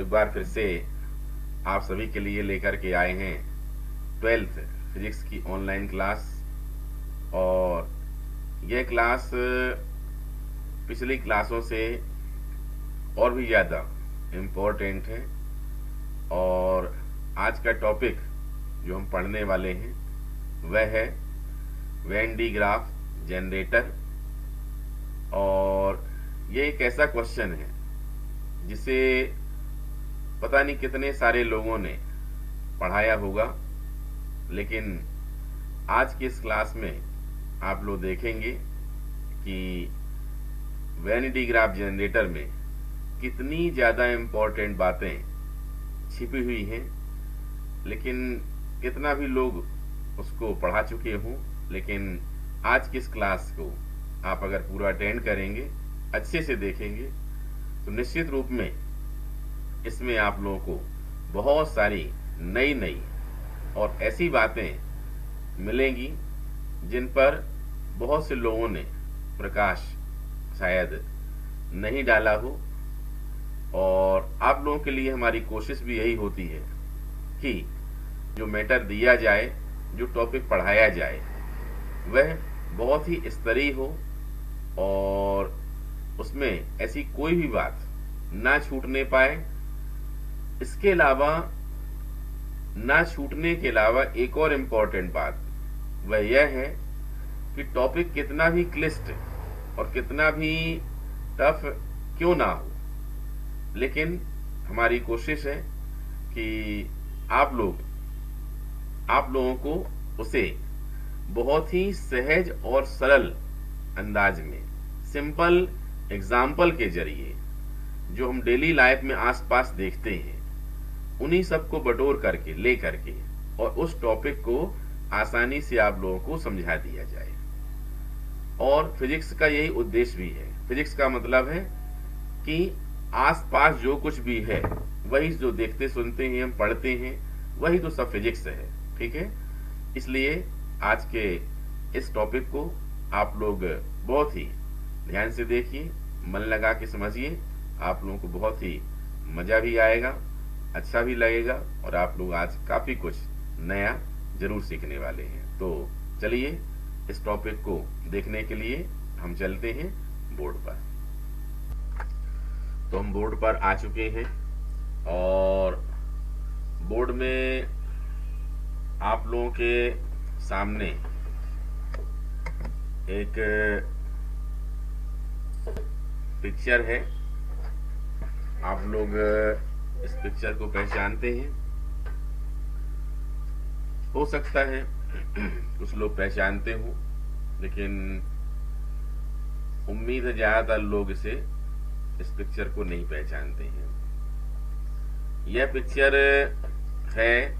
तो एक बार फिर से आप सभी के लिए लेकर के आए हैं 12th फिजिक्स की ऑनलाइन क्लास। और यह क्लास पिछली क्लासों से और भी ज़्यादा इम्पोर्टेंट है। और आज का टॉपिक जो हम पढ़ने वाले हैं वह है वेन डी ग्राफ जनरेटर। और ये एक ऐसा क्वेश्चन है जिसे पता नहीं कितने सारे लोगों ने पढ़ाया होगा, लेकिन आज की इस क्लास में आप लोग देखेंगे कि वेन डी ग्राफ जनरेटर में कितनी ज़्यादा इम्पोर्टेंट बातें छिपी हुई हैं। लेकिन कितना भी लोग उसको पढ़ा चुके हों, लेकिन आज की इस क्लास को आप अगर पूरा अटेंड करेंगे, अच्छे से देखेंगे, तो निश्चित रूप में इसमें आप लोगों को बहुत सारी नई नई और ऐसी बातें मिलेंगी जिन पर बहुत से लोगों ने प्रकाश शायद नहीं डाला हो। और आप लोगों के लिए हमारी कोशिश भी यही होती है कि जो मैटर दिया जाए, जो टॉपिक पढ़ाया जाए, वह बहुत ही स्तरीय हो और उसमें ऐसी कोई भी बात ना छूटने पाए। इसके अलावा ना छूटने के अलावा एक और इम्पॉर्टेंट बात वह यह है कि टॉपिक कितना भी क्लिष्ट और कितना भी टफ क्यों ना हो, लेकिन हमारी कोशिश है कि आप लोगों को उसे बहुत ही सहज और सरल अंदाज में, सिंपल एग्जाम्पल के जरिए जो हम डेली लाइफ में आसपास देखते हैं, उन्हीं सबको बटोर करके ले करके और उस टॉपिक को आसानी से आप लोगों को समझा दिया जाए। और फिजिक्स का यही उद्देश्य भी है। फिजिक्स का मतलब है कि आसपास जो कुछ भी है, वही जो देखते सुनते हैं, हम पढ़ते हैं, वही तो सब फिजिक्स है। ठीक है, इसलिए आज के इस टॉपिक को आप लोग बहुत ही ध्यान से देखिए, मन लगा के समझिए। आप लोगों को बहुत ही मजा भी आएगा, अच्छा भी लगेगा, और आप लोग आज काफी कुछ नया जरूर सीखने वाले हैं। तो चलिए इस टॉपिक को देखने के लिए हम चलते हैं बोर्ड पर। तो हम बोर्ड पर आ चुके हैं और बोर्ड में आप लोगों के सामने एक पिक्चर है। आप लोग इस पिक्चर को पहचानते हैं। हो सकता है कुछ लोग पहचानते हो, लेकिन उम्मीद है ज्यादातर लोग इस पिक्चर को नहीं पहचानते हैं। यह पिक्चर है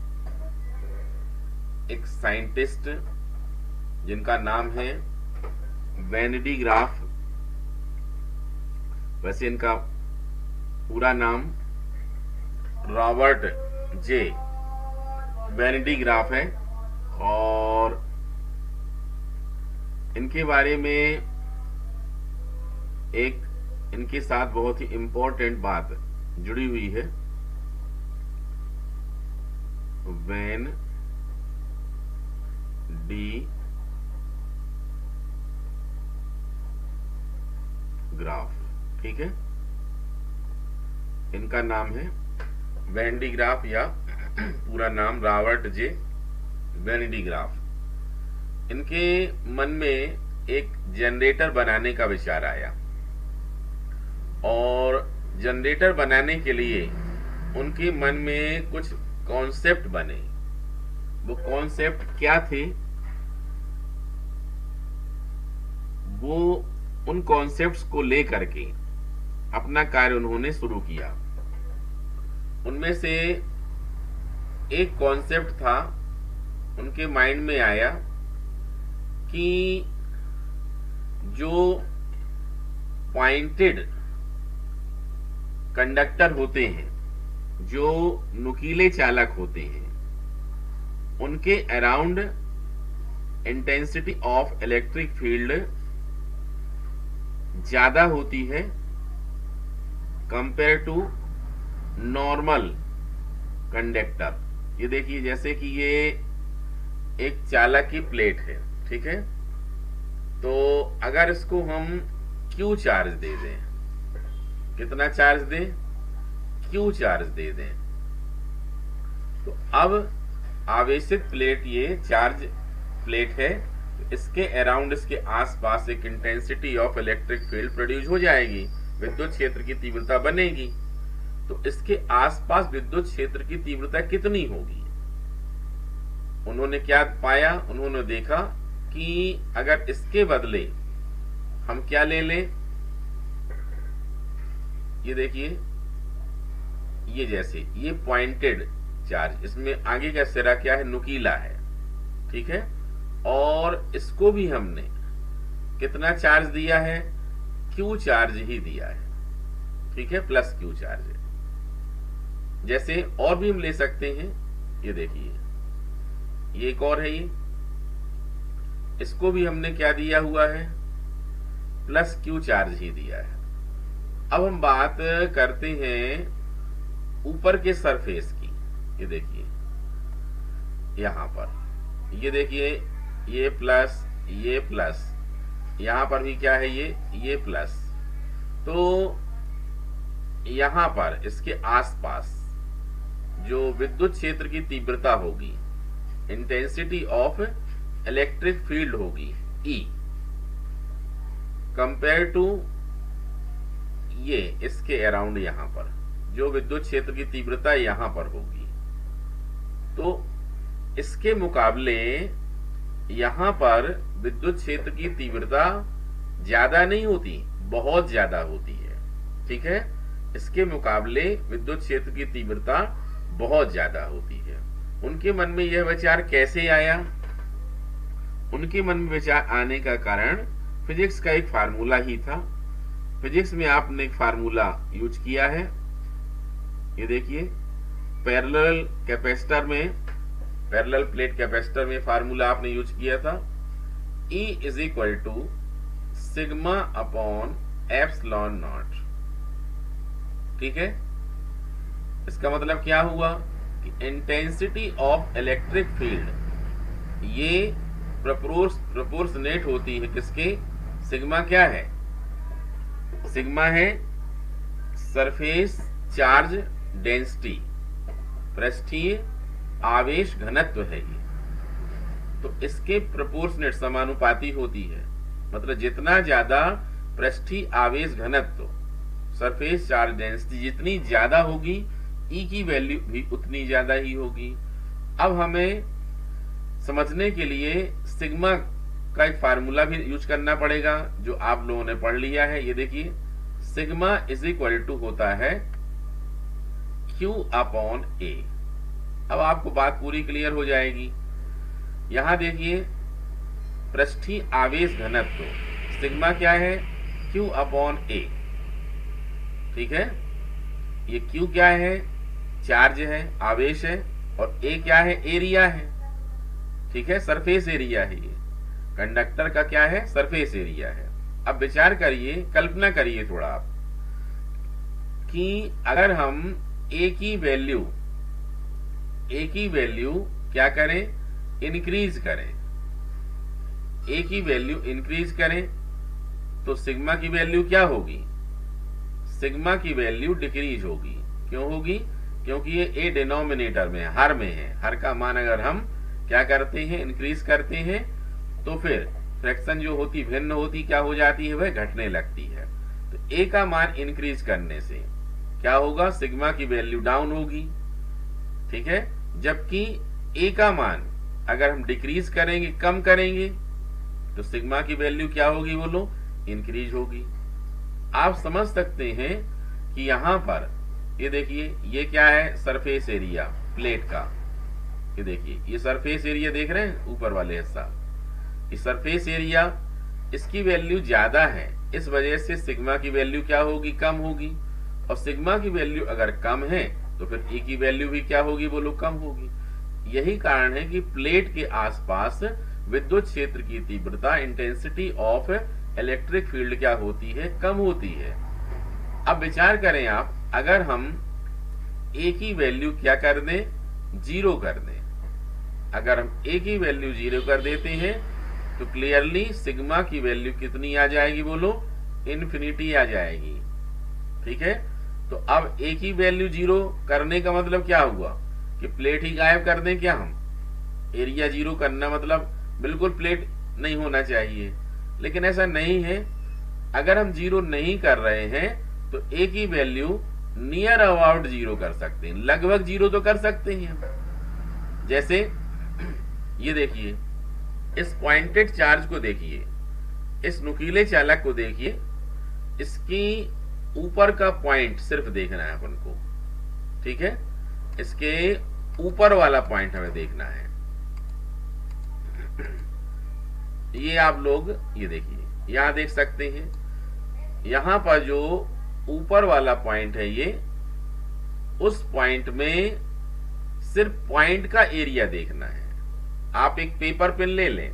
एक साइंटिस्ट जिनका नाम है वेन डी ग्राफ। वैसे इनका पूरा नाम Robert J when de graph है। और इनके बारे में एक इनके साथ बहुत ही इंपॉर्टेंट बात जुड़ी हुई है। वेन डी ग्राफ, ठीक है, इनका नाम है वेन डी ग्राफ, या पूरा नाम Robert J when de graph. इनके मन में एक जनरेटर बनाने का विचार आया और जनरेटर बनाने के लिए उनके मन में कुछ कॉन्सेप्ट बने। वो कॉन्सेप्ट क्या थे? वो उन कॉन्सेप्ट्स को लेकर के अपना कार्य उन्होंने शुरू किया। उनमें से एक कॉन्सेप्ट था, उनके माइंड में आया कि जो पॉइंटेड कंडक्टर होते हैं, जो नुकीले चालक होते हैं, उनके around intensity of electric field ज्यादा होती है कंपेयर टू नॉर्मल कंडक्टर, ये देखिए जैसे कि ये एक चालक की प्लेट है, ठीक है। तो अगर इसको हम क्यू चार्ज दे दें, कितना चार्ज दें, क्यू चार्ज दे दें, तो अब आवेशित प्लेट, ये चार्ज प्लेट है, तो इसके अराउंड, इसके आसपास एक intensity of electric field produce हो जाएगी, विद्युत क्षेत्र की तीव्रता बनेगी। तो इसके आसपास विद्युत क्षेत्र की तीव्रता कितनी होगी? उन्होंने क्या पाया, उन्होंने देखा कि अगर इसके बदले हम क्या ले लें, ये देखिए, ये जैसे ये पॉइंटेड चार्ज, इसमें आगे का सिरा क्या है, नुकीला है, ठीक है। और इसको भी हमने कितना चार्ज दिया है, क्यू चार्ज ही दिया है, ठीक है, प्लस क्यू चार्ज है। जैसे और भी हम ले सकते हैं, ये देखिए, ये एक और है, ये इसको भी हमने क्या दिया हुआ है, प्लस क्यू चार्ज ही दिया है। अब हम बात करते हैं ऊपर के सरफेस की, ये देखिए यहां पर, ये देखिए, ये प्लस, यहां पर भी क्या है, ये प्लस। तो यहां पर इसके आसपास जो विद्युत क्षेत्र की तीव्रता होगी, इंटेंसिटी ऑफ इलेक्ट्रिक फील्ड होगी, E, कंपेयर टू ये इसके अराउंड, यहां पर जो विद्युत क्षेत्र की तीव्रता यहां पर होगी, तो इसके मुकाबले यहां पर विद्युत क्षेत्र की तीव्रता ज्यादा नहीं होती, बहुत ज्यादा होती है, ठीक है। इसके मुकाबले विद्युत क्षेत्र की तीव्रता बहुत ज्यादा होती है। उनके मन में यह विचार कैसे आया? उनके मन में विचार आने का कारण फिजिक्स का एक फार्मूला ही था। फिजिक्स में आपने एक फार्मूला यूज किया है, ये देखिए, पैरेलल कैपेसिटर में, पैरेलल प्लेट कैपेसिटर में फार्मूला आपने यूज किया था, E is equal to sigma upon epsilon naught, ठीक है। इसका मतलब क्या हुआ कि इंटेंसिटी ऑफ इलेक्ट्रिक फील्ड ये प्रोपोर्शनेट होती है किसके, सिग्मा क्या है, सिग्मा है सरफेस चार्ज डेंसिटी, पृष्ठीय आवेश घनत्व है ये, तो इसके प्रोपोर्शनेट, समानुपाती होती है। मतलब जितना ज्यादा पृष्ठीय आवेश घनत्व, सरफेस चार्ज डेंसिटी जितनी ज्यादा होगी, E की वैल्यू भी उतनी ज्यादा ही होगी। अब हमें समझने के लिए सिग्मा का एक फार्मूला भी यूज करना पड़ेगा, जो आप लोगों ने पढ़ लिया है। ये देखिए, सिग्मा इज इक्वल टू होता है Q अपॉन A। अब आपको बात पूरी क्लियर हो जाएगी। यहां देखिए, पृष्ठीय आवेश घनत्व सिग्मा क्या है, Q अपॉन A, ठीक है। ये Q क्या है, चार्ज है, आवेश है, और A क्या है, एरिया है, ठीक है, सरफेस एरिया है। ये कंडक्टर का क्या है, सरफेस एरिया है। अब विचार करिए, कल्पना करिए थोड़ा आप, कि अगर हम A की वैल्यू क्या करें, इंक्रीज करें, A की वैल्यू इंक्रीज करें, तो सिग्मा की वैल्यू क्या होगी, सिग्मा की वैल्यू डिक्रीज होगी। क्यों होगी, क्योंकि ये A डिनोमिनेटर में है, हर में है। हर का मान अगर हम क्या करते हैं, इंक्रीज करते हैं, तो फिर फ्रैक्शन जो होती, भिन्न होती, क्या हो जाती है, वह घटने लगती है। तो A का मान इंक्रीज करने से क्या होगा, सिग्मा की वैल्यू डाउन होगी, ठीक है। जबकि A का मान अगर हम डिक्रीज करेंगे, कम करेंगे, तो सिग्मा की वैल्यू क्या होगी, बोलो, इंक्रीज होगी। आप समझ सकते हैं कि यहां पर ये देखिए, ये क्या है, सरफेस एरिया प्लेट का, ये देखिए, ये सरफेस एरिया देख रहे हैं, ऊपर वाले हिस्सा, ये सरफेस एरिया, इसकी वैल्यू ज्यादा है, इस वजह से सिग्मा की वैल्यू क्या होगी, कम होगी। और सिग्मा की वैल्यू अगर कम है, तो फिर E की वैल्यू भी क्या होगी, बोलो, कम होगी। यही कारण है कि प्लेट के आसपास विद्युत क्षेत्र की तीव्रता, इंटेंसिटी ऑफ इलेक्ट्रिक फील्ड क्या होती है, कम होती है। अब विचार करें आप, अगर हम एक ही वैल्यू क्या कर दें, जीरो कर दें। अगर हम एक ही वैल्यू जीरो कर देते हैं तो क्लियरली सिग्मा की वैल्यू कितनी आ जाएगी, बोलो, इन्फिनिटी आ जाएगी। ठीक है, तो अब एक ही वैल्यू जीरो करने का मतलब क्या हुआ कि प्लेट ही गायब कर दें क्या हम? एरिया जीरो करना मतलब बिल्कुल प्लेट नहीं होना चाहिए, लेकिन ऐसा नहीं है। अगर हम जीरो नहीं कर रहे हैं तो एक ही वैल्यू नियर अबाउट जीरो कर सकते हैं, लगभग जीरो तो कर सकते हैं हम। जैसे ये देखिए, इस पॉइंटेड चार्ज को देखिए, इस नुकीले चालक को देखिए, इसकी ऊपर का पॉइंट सिर्फ देखना है अपन को। ठीक है, इसके ऊपर वाला पॉइंट हमें देखना है। ये आप लोग ये देखिए, यहां देख सकते हैं, यहां पर जो ऊपर वाला पॉइंट है ये, उस पॉइंट में सिर्फ पॉइंट का एरिया देखना है। आप एक पेपर पेन ले लें,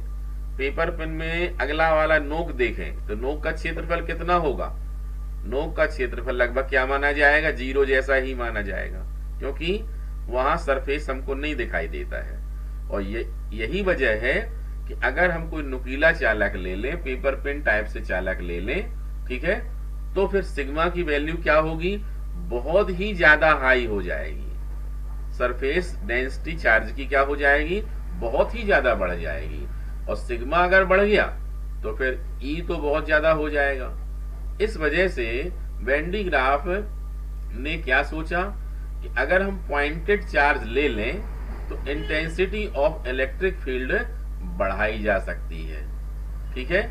पेपर पेन में अगला वाला नोक देखें तो नोक का क्षेत्रफल कितना होगा? नोक का क्षेत्रफल लगभग क्या माना जाएगा? जीरो जैसा ही माना जाएगा, क्योंकि वहां सरफेस हमको नहीं दिखाई देता है। और यही वजह है कि अगर हम कोई नुकीला चालक ले लें, पेपर पेन टाइप से चालक ले लें, ठीक है, तो फिर सिग्मा की वैल्यू क्या होगी? बहुत ही ज्यादा हाई हो जाएगी। सरफेस डेंसिटी चार्ज की क्या हो जाएगी? बहुत ही ज्यादा बढ़ जाएगी। और सिग्मा अगर बढ़ गया तो फिर ई तो बहुत ज्यादा हो जाएगा। इस वजह से वेन डी ग्राफ ने क्या सोचा कि अगर हम पॉइंटेड चार्ज ले लें तो इंटेंसिटी ऑफ इलेक्ट्रिक फील्ड बढ़ाई जा सकती है। ठीक है,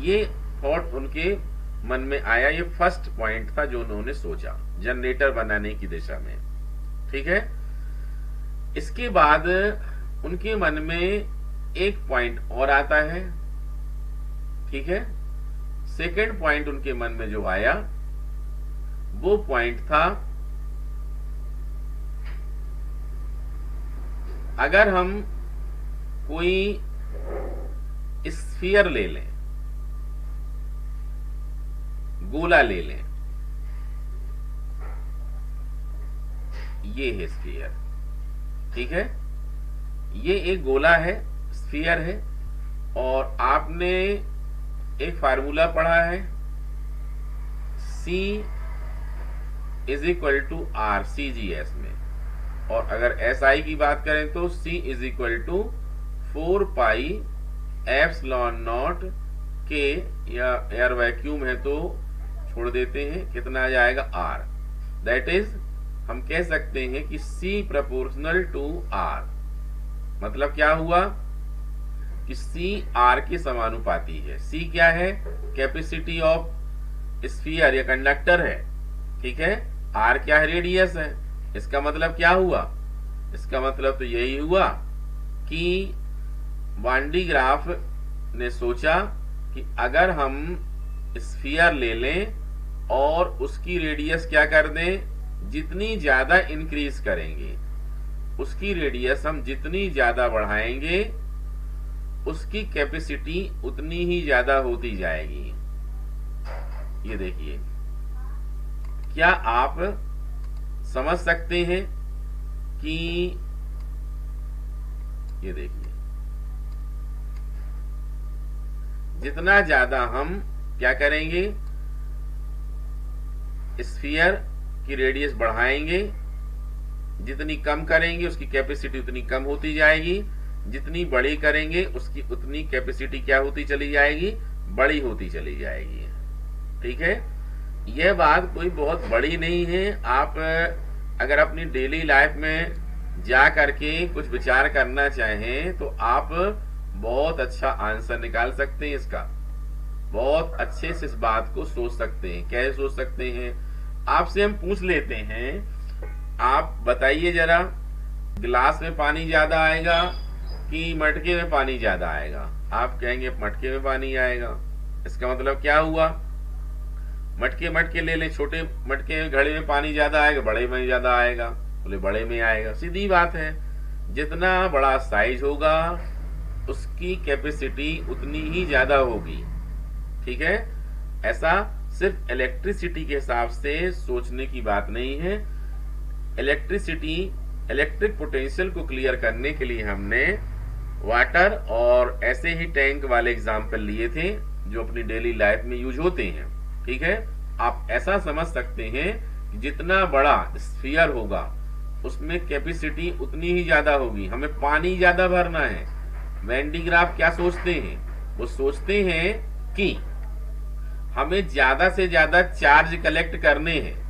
ये थॉट उनके मन में आया। ये फर्स्ट पॉइंट था जो उन्होंने सोचा जनरेटर बनाने की दिशा में। ठीक है, इसके बाद उनके मन में एक पॉइंट और आता है। ठीक है, सेकेंड पॉइंट उनके मन में जो आया वो पॉइंट था, अगर हम कोई स्फीयर ले लें, गोला ले लें, ये है स्फीयर। ठीक है, ये एक गोला है, स्फीयर है, और आपने एक फार्मूला पढ़ा है, C is equal to R CGS में। और अगर SI की बात करें तो C is equal to 4 pi epsilon naught के, या एयर वैक्यूम है तो छोड़ देते हैं, कितना आ जाएगा R। दैट इज हम कह सकते हैं कि C प्रोपोर्शनल टू R। मतलब क्या हुआ कि C R के समानुपाती है। C क्या है? कैपेसिटी ऑफ स्फीयर या कंडक्टर है। ठीक है, R क्या है? रेडियस है। इसका मतलब क्या हुआ? इसका मतलब तो यही हुआ कि वान डी ग्राफ ने सोचा कि अगर हम स्फीयर ले लें और उसकी रेडियस क्या कर दें, जितनी ज्यादा इंक्रीज करेंगे, उसकी रेडियस हम जितनी ज्यादा बढ़ाएंगे, उसकी कैपेसिटी उतनी ही ज्यादा होती जाएगी। ये देखिए, क्या आप समझ सकते हैं कि ये देखिए, जितना ज्यादा हम क्या करेंगे, स्फीयर की रेडियस बढ़ाएंगे, जितनी कम करेंगे उसकी कैपेसिटी उतनी कम होती जाएगी, जितनी बड़ी करेंगे उसकी उतनी कैपेसिटी क्या होती चली जाएगी, बड़ी होती चली जाएगी। ठीक है, यह बात कोई बहुत बड़ी नहीं है। आप अगर अपनी डेली लाइफ में जा करके कुछ विचार करना चाहें तो आप बहुत अच्छा आंसर निकाल सकते हैं इसका, बहुत अच्छे से इस बात को सोच सकते हैं। कैसे सोच सकते हैं? आपसे हम पूछ लेते हैं, आप बताइए जरा, गिलास में पानी ज्यादा आएगा कि मटके में पानी ज्यादा आएगा? आप कहेंगे मटके में पानी आएगा। इसका मतलब क्या हुआ? मटके ले लें, छोटे मटके घड़े में पानी ज्यादा आएगा, बड़े में ज्यादा आएगा? बोले बड़े में आएगा। सीधी बात है, जितना बड़ा साइज होगा उसकी कैपेसिटी उतनी ही ज्यादा होगी। ठीक है, ऐसा सिर्फ इलेक्ट्रिसिटी के हिसाब से सोचने की बात नहीं है। इलेक्ट्रिक पोटेंशियल को क्लियर करने के लिए हमने वाटर और ऐसे ही टैंक वाले एग्जाम्पल लिए थे जो अपनी डेली लाइफ में यूज होते हैं। ठीक है, आप ऐसा समझ सकते हैं कि जितना बड़ा स्फीयर होगा उसमें कैपेसिटी उतनी ही ज्यादा होगी, हमें पानी ज्यादा भरना है। वेन डी ग्राफ क्या सोचते हैं, वो सोचते हैं कि हमें ज्यादा से ज्यादा चार्ज कलेक्ट करने हैं।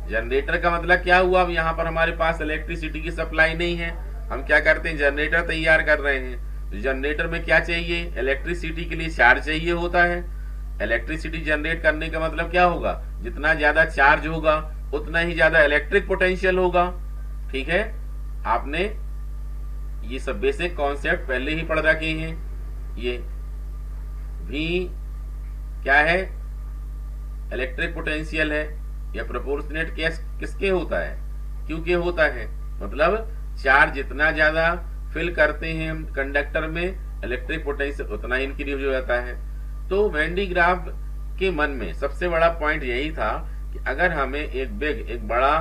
जनरेटर का मतलब क्या हुआ, अब यहाँ पर हमारे पास इलेक्ट्रिसिटी की सप्लाई नहीं है, हम क्या करते हैं, जनरेटर तैयार कर रहे हैं। तो जनरेटर में क्या चाहिए, इलेक्ट्रिसिटी के लिए चार्ज चाहिए होता है। इलेक्ट्रिसिटी जनरेट करने का मतलब क्या होगा, जितना ज्यादा चार्ज होगा उतना ही ज्यादा इलेक्ट्रिक पोटेंशियल होगा। ठीक है, आपने ये सब बेसिक कॉन्सेप्ट पहले ही पढ़ रखे हैं। ये भी क्या है, इलेक्ट्रिक पोटेंशियल है। या प्रोपोर्शनेट किसके होता है, क्यू के होता है। मतलब चार्ज जितना ज्यादा फिल करते हैं हम कंडक्टर में, इलेक्ट्रिक पोटेंशियल उतना ही इंक्रीज हो जाता है। तो वेन डी ग्राफ के मन में सबसे बड़ा पॉइंट यही था कि अगर हमें एक बड़ा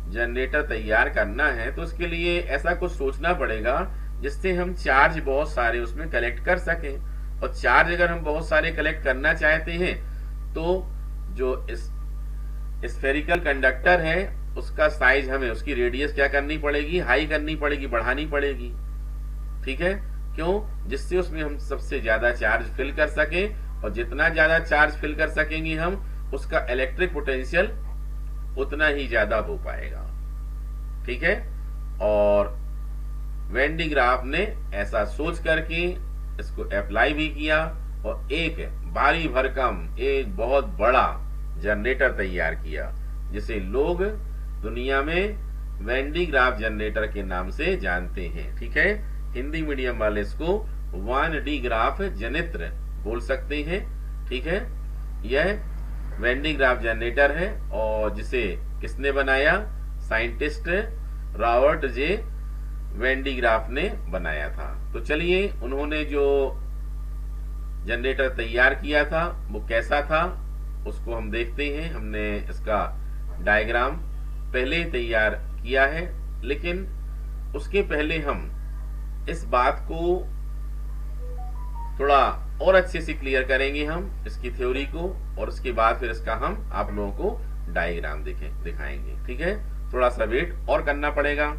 जनरेटर तैयार करना है तो उसके लिए ऐसा कुछ सोचना पड़ेगा जिससे हम चार्ज बहुत सारे उसमें कलेक्ट कर सकें। और चार्ज अगर हम बहुत सारे कलेक्ट करना चाहते हैं तो जो स्फेरिकल कंडक्टर है उसका साइज, हमें उसकी रेडियस क्या करनी पड़ेगी, हाई करनी पड़ेगी, बढ़ानी पड़ेगी। ठीक है, क्यों, जिससे उसमें हम सबसे ज्यादा चार्ज फिल कर सके, और जितना ज्यादा चार्ज फिल कर सकेंगे हम, उसका इलेक्ट्रिक पोटेंशियल उतना ही ज्यादा हो पाएगा। ठीक है, और वेन डी ग्राफ ने ऐसा सोच करके इसको अप्लाई भी किया और एक भारी भरकम एक बहुत बड़ा जनरेटर तैयार किया, जिसे लोग दुनिया में वेन डी ग्राफ जनरेटर के नाम से जानते हैं। ठीक है, हिंदी मीडियम वाले इसको वान डी ग्राफ जनित्र बोल सकते हैं। ठीक है, यह वेन डी ग्राफ जनरेटर है और जिसे किसने बनाया, scientist Robert J when de graph ने बनाया था। तो चलिए, उन्होंने जो जनरेटर तैयार किया था वो कैसा था उसको हम देखते हैं। हमने इसका डायग्राम पहले ही तैयार किया है, लेकिन उसके पहले हम इस बात को थोड़ा और अच्छे से क्लियर करेंगे, हम इसकी थ्योरी को, और उसके बाद फिर इसका हम आप लोगों को डायग्राम दिखाएंगे। ठीक है, थोड़ा सा वेट और करना पड़ेगा।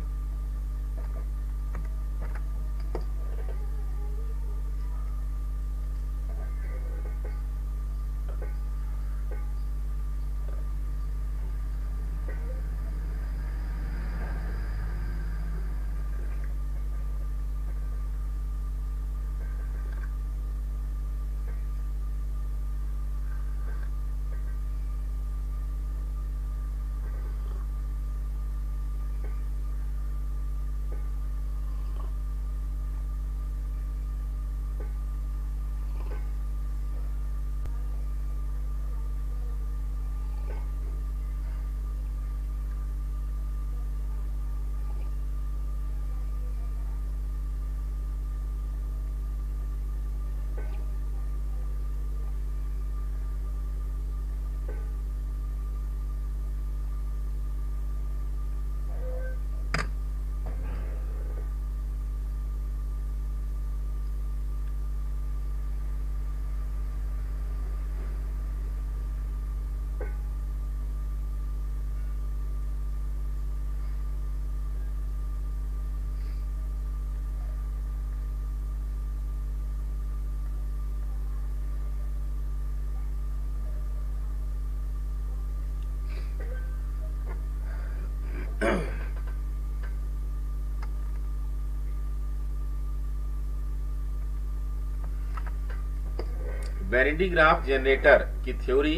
वेन डी ग्राफ जनरेटर की थ्योरी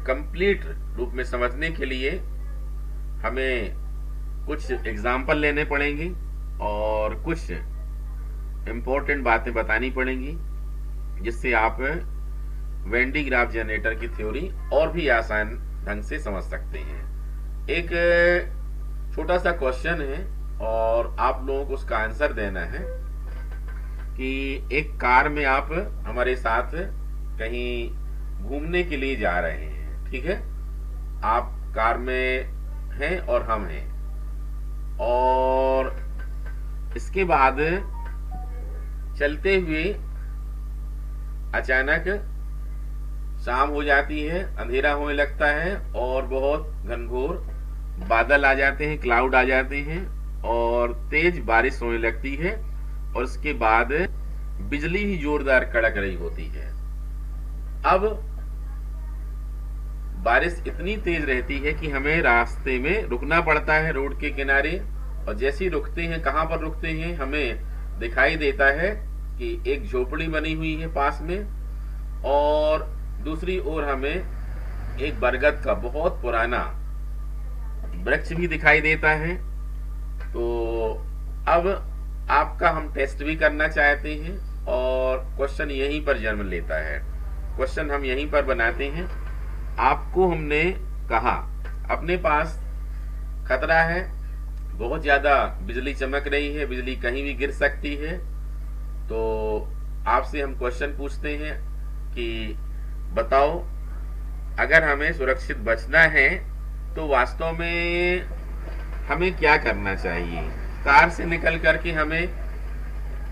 कंप्लीट रूप में समझने के लिए हमें कुछ एग्जाम्पल लेने पड़ेंगे और कुछ इंपॉर्टेंट बातें बतानी पड़ेंगी, जिससे आप वेन डी ग्राफ जनरेटर की थ्योरी और भी आसान ढंग से समझ सकते हैं। एक छोटा सा क्वेश्चन है और आप लोगों को उसका आंसर देना है कि एक कार में आप हमारे साथ कहीं घूमने के लिए जा रहे हैं। ठीक है, आप कार में हैं और हम हैं, और इसके बाद चलते हुए अचानक शाम हो जाती है, अंधेरा होने लगता है और बहुत घनघोर बादल आ जाते हैं, क्लाउड आ जाते हैं और तेज बारिश होने लगती है और उसके बाद बिजली ही जोरदार कड़क रही होती है। अब बारिश इतनी तेज रहती है कि हमें रास्ते में रुकना पड़ता है रोड के किनारे, और जैसे ही रुकते हैं, कहां पर रुकते हैं, हमें दिखाई देता है कि एक झोपड़ी बनी हुई है पास में और दूसरी ओर हमें एक बरगद का बहुत पुराना वृक्ष भी दिखाई देता है। तो अब आपका हम टेस्ट भी करना चाहते हैं और क्वेश्चन यहीं पर जन्म लेता है। क्वेश्चन हम यहीं पर बनाते हैं। आपको हमने कहा अपने पास खतरा है, बहुत ज्यादा बिजली चमक रही है, बिजली कहीं भी गिर सकती है। तो आपसे हम क्वेश्चन पूछते हैं कि बताओ, अगर हमें सुरक्षित बचना है तो वास्तव में हमें क्या करना चाहिए। कार से निकल करके हमें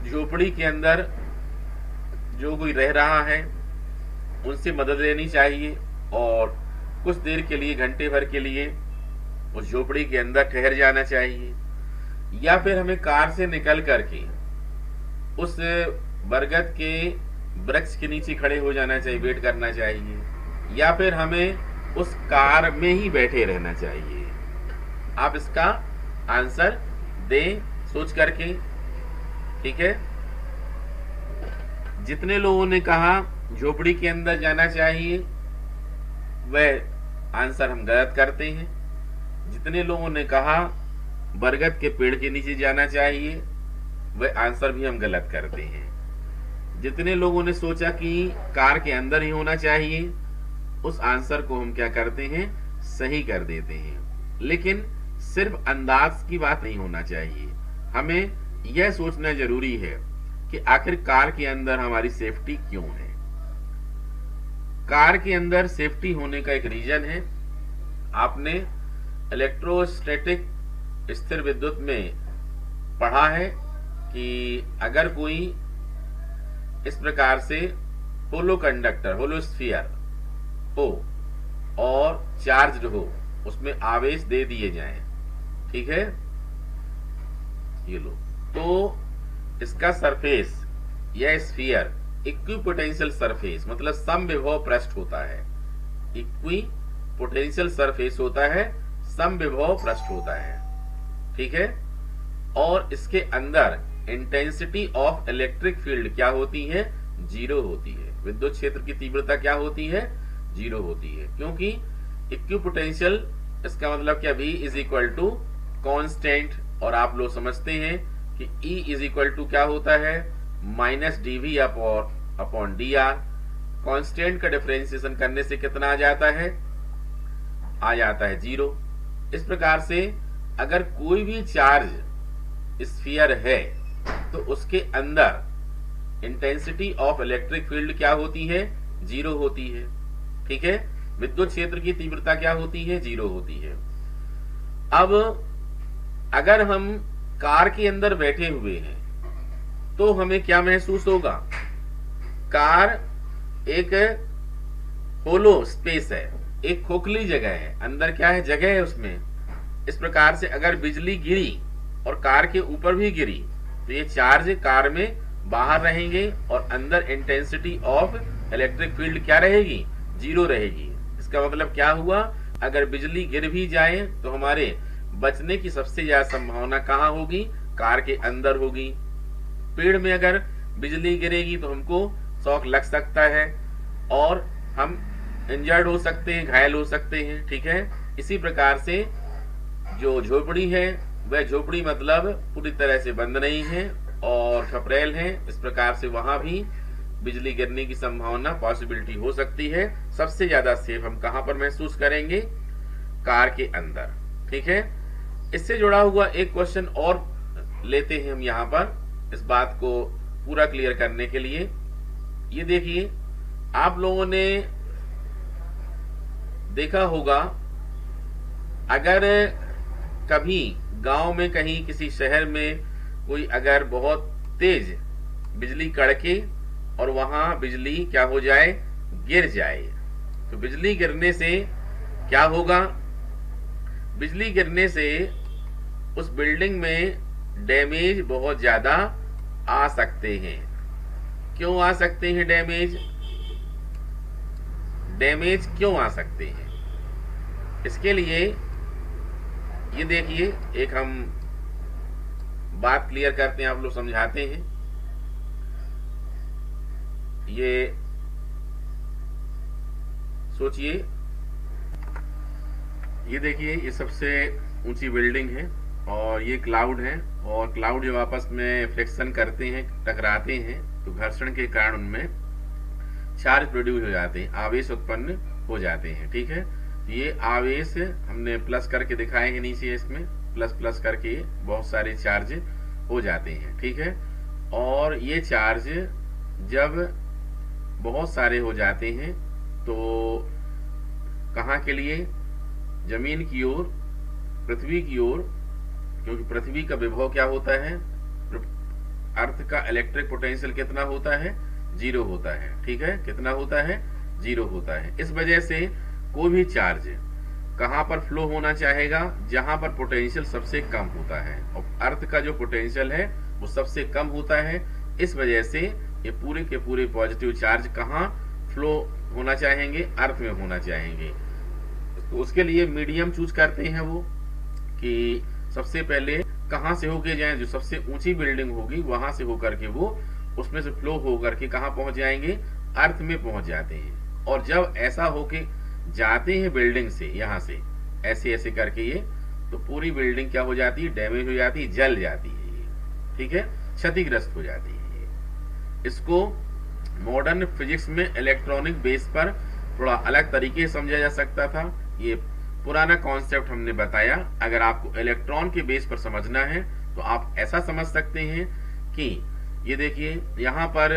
झोपड़ी के अंदर जो कोई रह रहा है उनसे मदद लेनी चाहिए और कुछ देर के लिए, घंटे भर के लिए उस झोपड़ी के अंदर ठहर जाना चाहिए, या फिर हमें कार से निकल करके उस बरगद के वृक्ष के नीचे खड़े हो जाना चाहिए, वेट करना चाहिए, या फिर हमें उस कार में ही बैठे रहना चाहिए। आप इसका आंसर दें सोच करके, ठीक है। जितने लोगों ने कहा झोपड़ी के अंदर जाना चाहिए वह आंसर हम गलत करते हैं। जितने लोगों ने कहा बरगद के पेड़ के नीचे जाना चाहिए वह आंसर भी हम गलत करते हैं। जितने लोगों ने सोचा कि कार के अंदर ही होना चाहिए उस आंसर को हम क्या करते हैं, सही कर देते हैं। लेकिन सिर्फ अंदाज की बात नहीं होना चाहिए, हमें यह सोचना जरूरी है कि आखिर कार के अंदर हमारी सेफ्टी क्यों है। कार के अंदर सेफ्टी होने का एक रीजन है। आपने इलेक्ट्रोस्टैटिक स्थिर विद्युत में पढ़ा है कि अगर कोई इस प्रकार से होलो कंडक्टर, होलो स्फीयर हो और चार्ज्ड हो, उसमें आवेश दे दिए जाएं, ठीक है, ये लो, तो इसका सरफेस यह स्फीयर इक्विपोटेंशियल सरफेस मतलब समविभव पृष्ठ होता है। इक्विपोटेंशियल सरफेस होता है, समविभव पृष्ठ होता है, ठीक है। और इसके अंदर इंटेंसिटी ऑफ इलेक्ट्रिक फील्ड क्या होती है, जीरो होती है। विद्युत क्षेत्र की तीव्रता क्या होती है, जीरो होती है, क्योंकि इक्विपोटेंशियल इसका मतलब क्या, V is equal to constant, और आप लोग समझते हैं कि E इज इक्वल टू क्या होता है, minus dV upon dr। Constant का डिफरेंशिएशन करने से कितना आ जाता है, जीरो। इस प्रकार से अगर कोई भी चार्ज स्फीयर है तो उसके अंदर इंटेंसिटी ऑफ इलेक्ट्रिक फील्ड क्या होती है, जीरो होती है, ठीक है। विद्युत क्षेत्र की तीव्रता क्या होती है, जीरो होती है। अब अगर हम कार के अंदर बैठे हुए हैं तो हमें क्या महसूस होगा, कार एक होलो स्पेस है, एक खोखली जगह है, अंदर क्या है, जगह है उसमें। इस प्रकार से अगर बिजली गिरी और कार के ऊपर भी गिरी तो ये चार्ज कार में बाहर रहेंगे और अंदर इंटेंसिटी ऑफ इलेक्ट्रिक फील्ड क्या रहेगी, जीरो रहेगी। इसका मतलब क्या हुआ, अगर बिजली गिर भी जाए तो हमारे बचने की सबसे ज्यादा संभावना कहाँ होगी, कार के अंदर होगी। पेड़ में अगर बिजली गिरेगी तो हमको शॉक लग सकता है और हम इंजर्ड हो सकते हैं, घायल हो सकते हैं, ठीक है। इसी प्रकार से जो झोपड़ी है वह झोपड़ी मतलब पूरी तरह से बंद नहीं है और खपरेल है, इस प्रकार से वहां भी बिजली गिरने की संभावना, पॉसिबिलिटी हो सकती है। सबसे ज्यादा सेफ हम कहां पर महसूस करेंगे, कार के अंदर, ठीक है। इससे जुड़ा हुआ एक क्वेश्चन और लेते हैं हम यहाँ पर इस बात को पूरा क्लियर करने के लिए। ये देखिए, आप लोगों ने देखा होगा अगर कभी गांव में कहीं किसी शहर में कोई अगर बहुत तेज बिजली कड़के और वहां बिजली क्या हो जाए, गिर जाए, तो बिजली गिरने से क्या होगा, बिजली गिरने से उस बिल्डिंग में डैमेज बहुत ज्यादा आ सकते हैं। क्यों आ सकते हैं डैमेज, डैमेज क्यों आ सकते हैं? इसके लिए ये देखिए, एक हम बात क्लियर करते हैं, आप लोग समझाते हैं। ये सोचिए, ये देखिए, ये सबसे ऊंची बिल्डिंग है और ये क्लाउड है, और क्लाउड जब आपस में फ्रिक्शन करते हैं, टकराते हैं, तो घर्षण के कारण उनमें चार्ज प्रोड्यूस हो जाते हैं, आवेश उत्पन्न हो जाते हैं। ठीक है, ये आवेश हमने प्लस करके दिखाए हैं नीचे, इसमें प्लस प्लस करके बहुत सारे चार्ज हो जाते हैं। ठीक है, और ये चार्ज जब बहुत सारे हो जाते हैं तो कहाँ के लिए, जमीन की ओर, पृथ्वी की ओर, क्योंकि पृथ्वी का विभव क्या होता है, अर्थ का इलेक्ट्रिक पोटेंशियल कितना होता है, 0 होता है। ठीक है, कितना होता है, 0 होता है। इस वजह से कोई भी चार्ज कहां पर फ्लो होना चाहेगा, जहां पर पोटेंशियल सबसे कम होता है, और अर्थ का जो पोटेंशियल है वो सबसे कम होता है। इस वजह से ये पूरे के पूरे पॉजिटिव चार्ज कहां फ्लो होना चाहेंगे, अर्थ में होना चाहेंगे। तो उसके लिए मीडियम चूज करते हैं वो, कि सबसे पहले कहां से होके जाएं, जो सबसे ऊंची बिल्डिंग होगी वहां से होकर के वो उसमें से फ्लो होकर के कहां पहुंच जाएंगे, अर्थ में पहुंच जाते हैं। और जब ऐसा होके जाते हैं बिल्डिंग से, यहां से ऐसे ऐसे करके ये, तो पूरी बिल्डिंग क्या हो जाती है, डैमेज हो जाती है, जल जाती है ये। ठीक है, क्षतिग्रस्त हो जाती है ये। इसको मॉडर्न फिजिक्स में इलेक्ट्रॉनिक बेस पर थोड़ा अलग तरीके से समझा जा सकता था। ये पुराना कॉन्सेप्ट हमने बताया। अगर आपको इलेक्ट्रॉन के बेस पर समझना है तो आप ऐसा समझ सकते हैं कि ये देखिए, यहाँ पर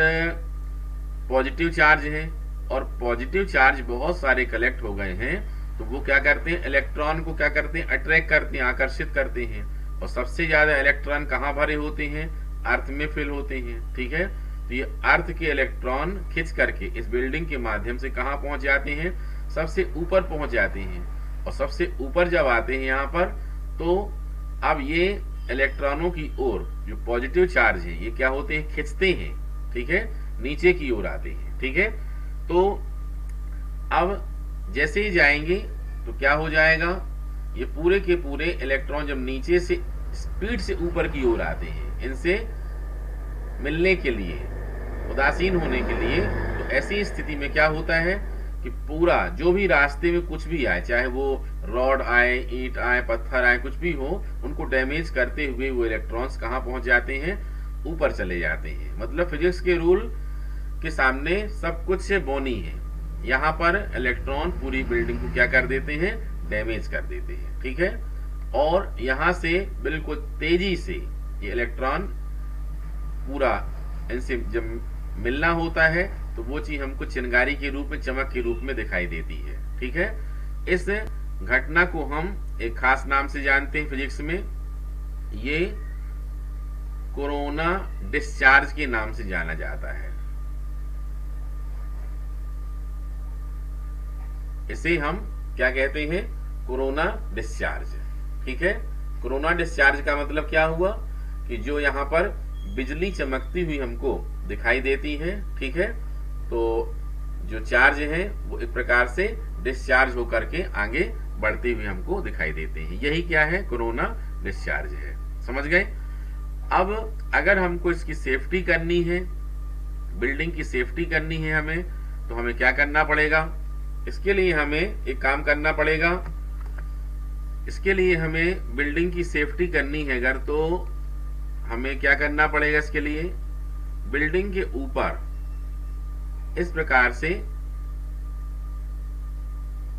पॉजिटिव चार्ज है और पॉजिटिव चार्ज बहुत सारे कलेक्ट हो गए हैं, तो वो क्या करते हैं, इलेक्ट्रॉन को क्या करते हैं, अट्रैक्ट करते हैं, आकर्षित करते हैं। और सबसे ज्यादा इलेक्ट्रॉन कहाँ भरे होते हैं, अर्थ में फिल होते हैं। ठीक है, तो ये अर्थ के इलेक्ट्रॉन खिंच करके इस बिल्डिंग के माध्यम से कहाँ पहुंच जाते हैं, सबसे ऊपर पहुंच जाते हैं। और सबसे ऊपर जब आते हैं यहाँ पर, तो अब ये इलेक्ट्रॉनों की ओर जो पॉजिटिव चार्ज है, ये क्या होते हैं, खिंचते हैं। ठीक है, नीचे की ओर आते हैं। ठीक है, तो अब जैसे ही जाएंगे तो क्या हो जाएगा, ये पूरे के पूरे इलेक्ट्रॉन जब नीचे से स्पीड से ऊपर की ओर आते हैं, इनसे मिलने के लिए, उदासीन होने के लिए, तो ऐसी स्थिति में क्या होता है कि पूरा जो भी रास्ते में कुछ भी आए, चाहे वो रॉड आए, ईंट आए, पत्थर आए, कुछ भी हो, उनको डैमेज करते हुए वो इलेक्ट्रॉन्स कहाँ पहुंच जाते हैं, ऊपर चले जाते हैं। मतलब फिजिक्स के रूल के सामने सब कुछ से बोनी है। यहाँ पर इलेक्ट्रॉन पूरी बिल्डिंग को क्या कर देते हैं, डैमेज कर देते हैं। ठीक है, और यहाँ से बिल्कुल तेजी से ये इलेक्ट्रॉन पूरा इनसे जब मिलना होता है तो वो चीज हमको चिंगारी के रूप में, चमक के रूप में दिखाई देती है। ठीक है, इस घटना को हम एक खास नाम से जानते हैं फिजिक्स में, ये कोरोना डिस्चार्ज के नाम से जाना जाता है। इसे हम क्या कहते हैं, कोरोना डिस्चार्ज। ठीक है, कोरोना डिस्चार्ज का मतलब क्या हुआ कि जो यहाँ पर बिजली चमकती हुई हमको दिखाई देती है, ठीक है, तो जो चार्ज है वो एक प्रकार से डिस्चार्ज होकर के आगे बढ़ते हुए हमको दिखाई देते हैं। यही क्या है, कोरोना डिस्चार्ज है। समझ गए? अब अगर हमको इसकी सेफ्टी करनी है, बिल्डिंग की सेफ्टी करनी है हमें, तो हमें क्या करना पड़ेगा, इसके लिए हमें एक काम करना पड़ेगा। इसके लिए हमें बिल्डिंग की सेफ्टी करनी है अगर, तो हमें क्या करना पड़ेगा, इसके लिए बिल्डिंग के ऊपर इस प्रकार से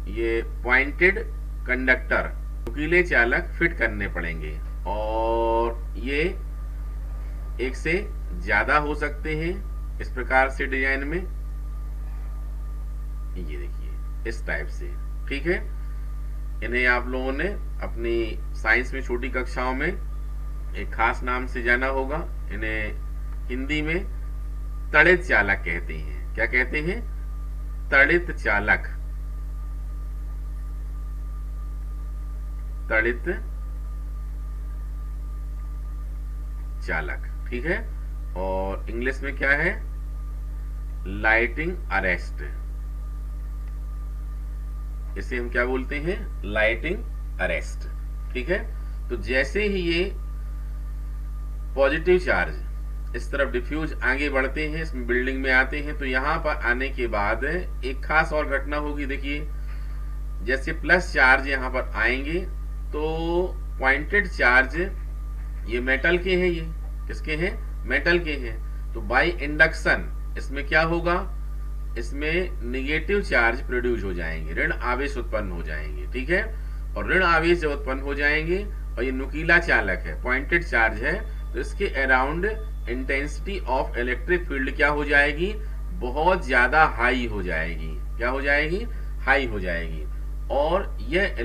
ये पॉइंटेड कंडक्टर, नुकीले चालक फिट करने पड़ेंगे, और ये एक से ज्यादा हो सकते हैं इस प्रकार से डिजाइन में। ये देखिए इस टाइप से। ठीक है, इन्हें आप लोगों ने अपनी साइंस में छोटी कक्षाओं में एक खास नाम से जाना होगा। इन्हें हिंदी में तड़ित चालक कहते हैं। क्या कहते हैं? तड़ित चालक। तड़ित चालक, ठीक है। और इंग्लिश में क्या है? Lighting arrest. इसे हम क्या बोलते हैं? लाइटिंग अरेस्ट, ठीक है। तो जैसे ही ये पॉजिटिव चार्ज इस तरफ डिफ्यूज आगे बढ़ते हैं, इसमें बिल्डिंग में आते हैं, तो यहां पर आने के बाद एक खास और घटना होगी। देखिए, जैसे प्लस चार्ज यहां पर आएंगे तो पॉइंटेड चार्ज, ये मेटल के हैं, ये किसके हैं? मेटल के हैं। तो बाय इंडक्शन इसमें क्या होगा? इसमें निगेटिव चार्ज प्रोड्यूस हो जाएंगे, ऋण आवेश उत्पन्न हो जाएंगे, ठीक है। और ऋण आवेश जब उत्पन्न हो जाएंगे और ये नुकीला चालक है, पॉइंटेड चार्ज है, तो इसके around intensity of electric field क्या हो जाएगी? बहुत ज्यादा हाई हो जाएगी। क्या हो जाएगी? हाई हो जाएगी। और यह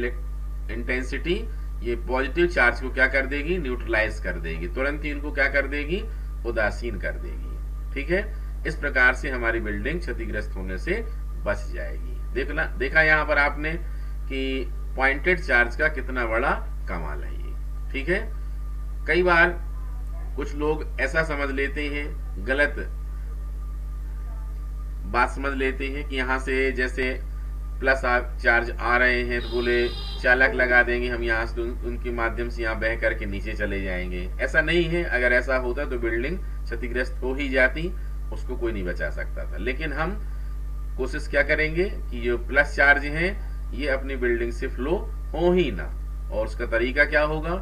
इंटेंसिटी ये पॉजिटिव चार्ज को क्या कर देगी? न्यूट्रलाइज कर देगी, तुरंत ही इनको क्या कर देगी? उदासीन कर देगी, ठीक है। इस प्रकार से हमारी बिल्डिंग क्षतिग्रस्त होने से बच जाएगी। देखा यहाँ पर आपने कि पॉइंटेड चार्ज का कितना बड़ा कमाल है ये, ठीक है। कई बार कुछ लोग ऐसा समझ लेते हैं, गलत बात समझ लेते हैं कि यहां से जैसे प्लस चार्ज आ रहे हैं तो बोले चालक लगा देंगे हम, यहां से उनके माध्यम से यहां बह करके नीचे चले जाएंगे। ऐसा नहीं है। अगर ऐसा होता तो बिल्डिंग क्षतिग्रस्त हो ही जाती, उसको कोई नहीं बचा सकता था। लेकिन हम कोशिश क्या करेंगे कि जो प्लस चार्ज हैं ये अपनी बिल्डिंग से फ्लो हो ही ना। और उसका तरीका क्या होगा